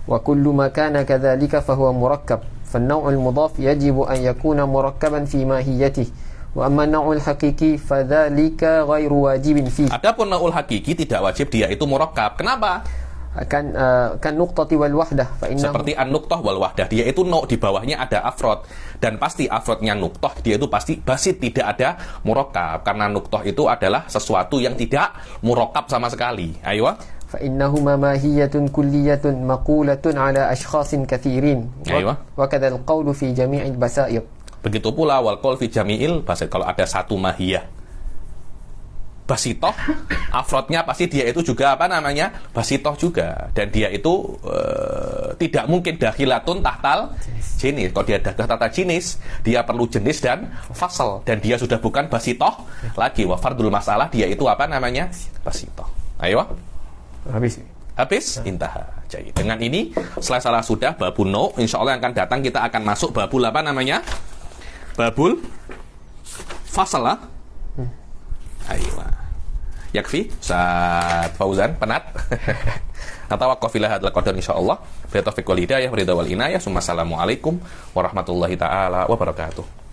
Wa kullu ma kana kadzalika fa huwa murakkab. فالنوع المضاف يجب أن يكون مركبا في ماهيته. وأما النوع الحقيقي فذلك غير واجب فيه. Adapun nau'ul hakiki tidak wajib dia itu murakkab. Kenapa? Kan nuqtati wal wahdah fa innahu. Seperti an-nuqtah wal wahdah, dia itu di bawahnya ada afrod, dan pasti afrodnya nuqtah, dia itu pasti basit, tidak ada murakkab, karena nuqtah itu adalah sesuatu yang tidak murakkab sama sekali. Ayo. Fa innahuma mahiyatun kulliyatun maqulatun ala ashkhasin katsirin. Wa kadza al-qawlu fi jami'il basair. Begitu pula wal qaul fi jami'il basair, kalau ada satu mahiyah basitoh, afrodnya pasti dia itu juga apa namanya? Basitoh juga. Dan dia itu tidak mungkin dakhilatun tahtal jenis. Kalau dia tahtal jenis, dia perlu jenis dan fasal. Dan dia sudah bukan basitoh lagi. Wa fardul masalah, dia itu apa namanya? Basitoh. Ayo. Habis? Intaha. Jadi dengan ini, salah sudah babun no. Insya Allah yang akan datang kita akan masuk babul apa namanya? Babul fasal lah. Ayo. Yakfi Ustaz Fauzan penat. Natawaqafilah hadzal qadar insyaallah. Bi taufiq wal hidayah wa ridha wal inayah. Assalamualaikum warahmatullahi taala wabarakatuh.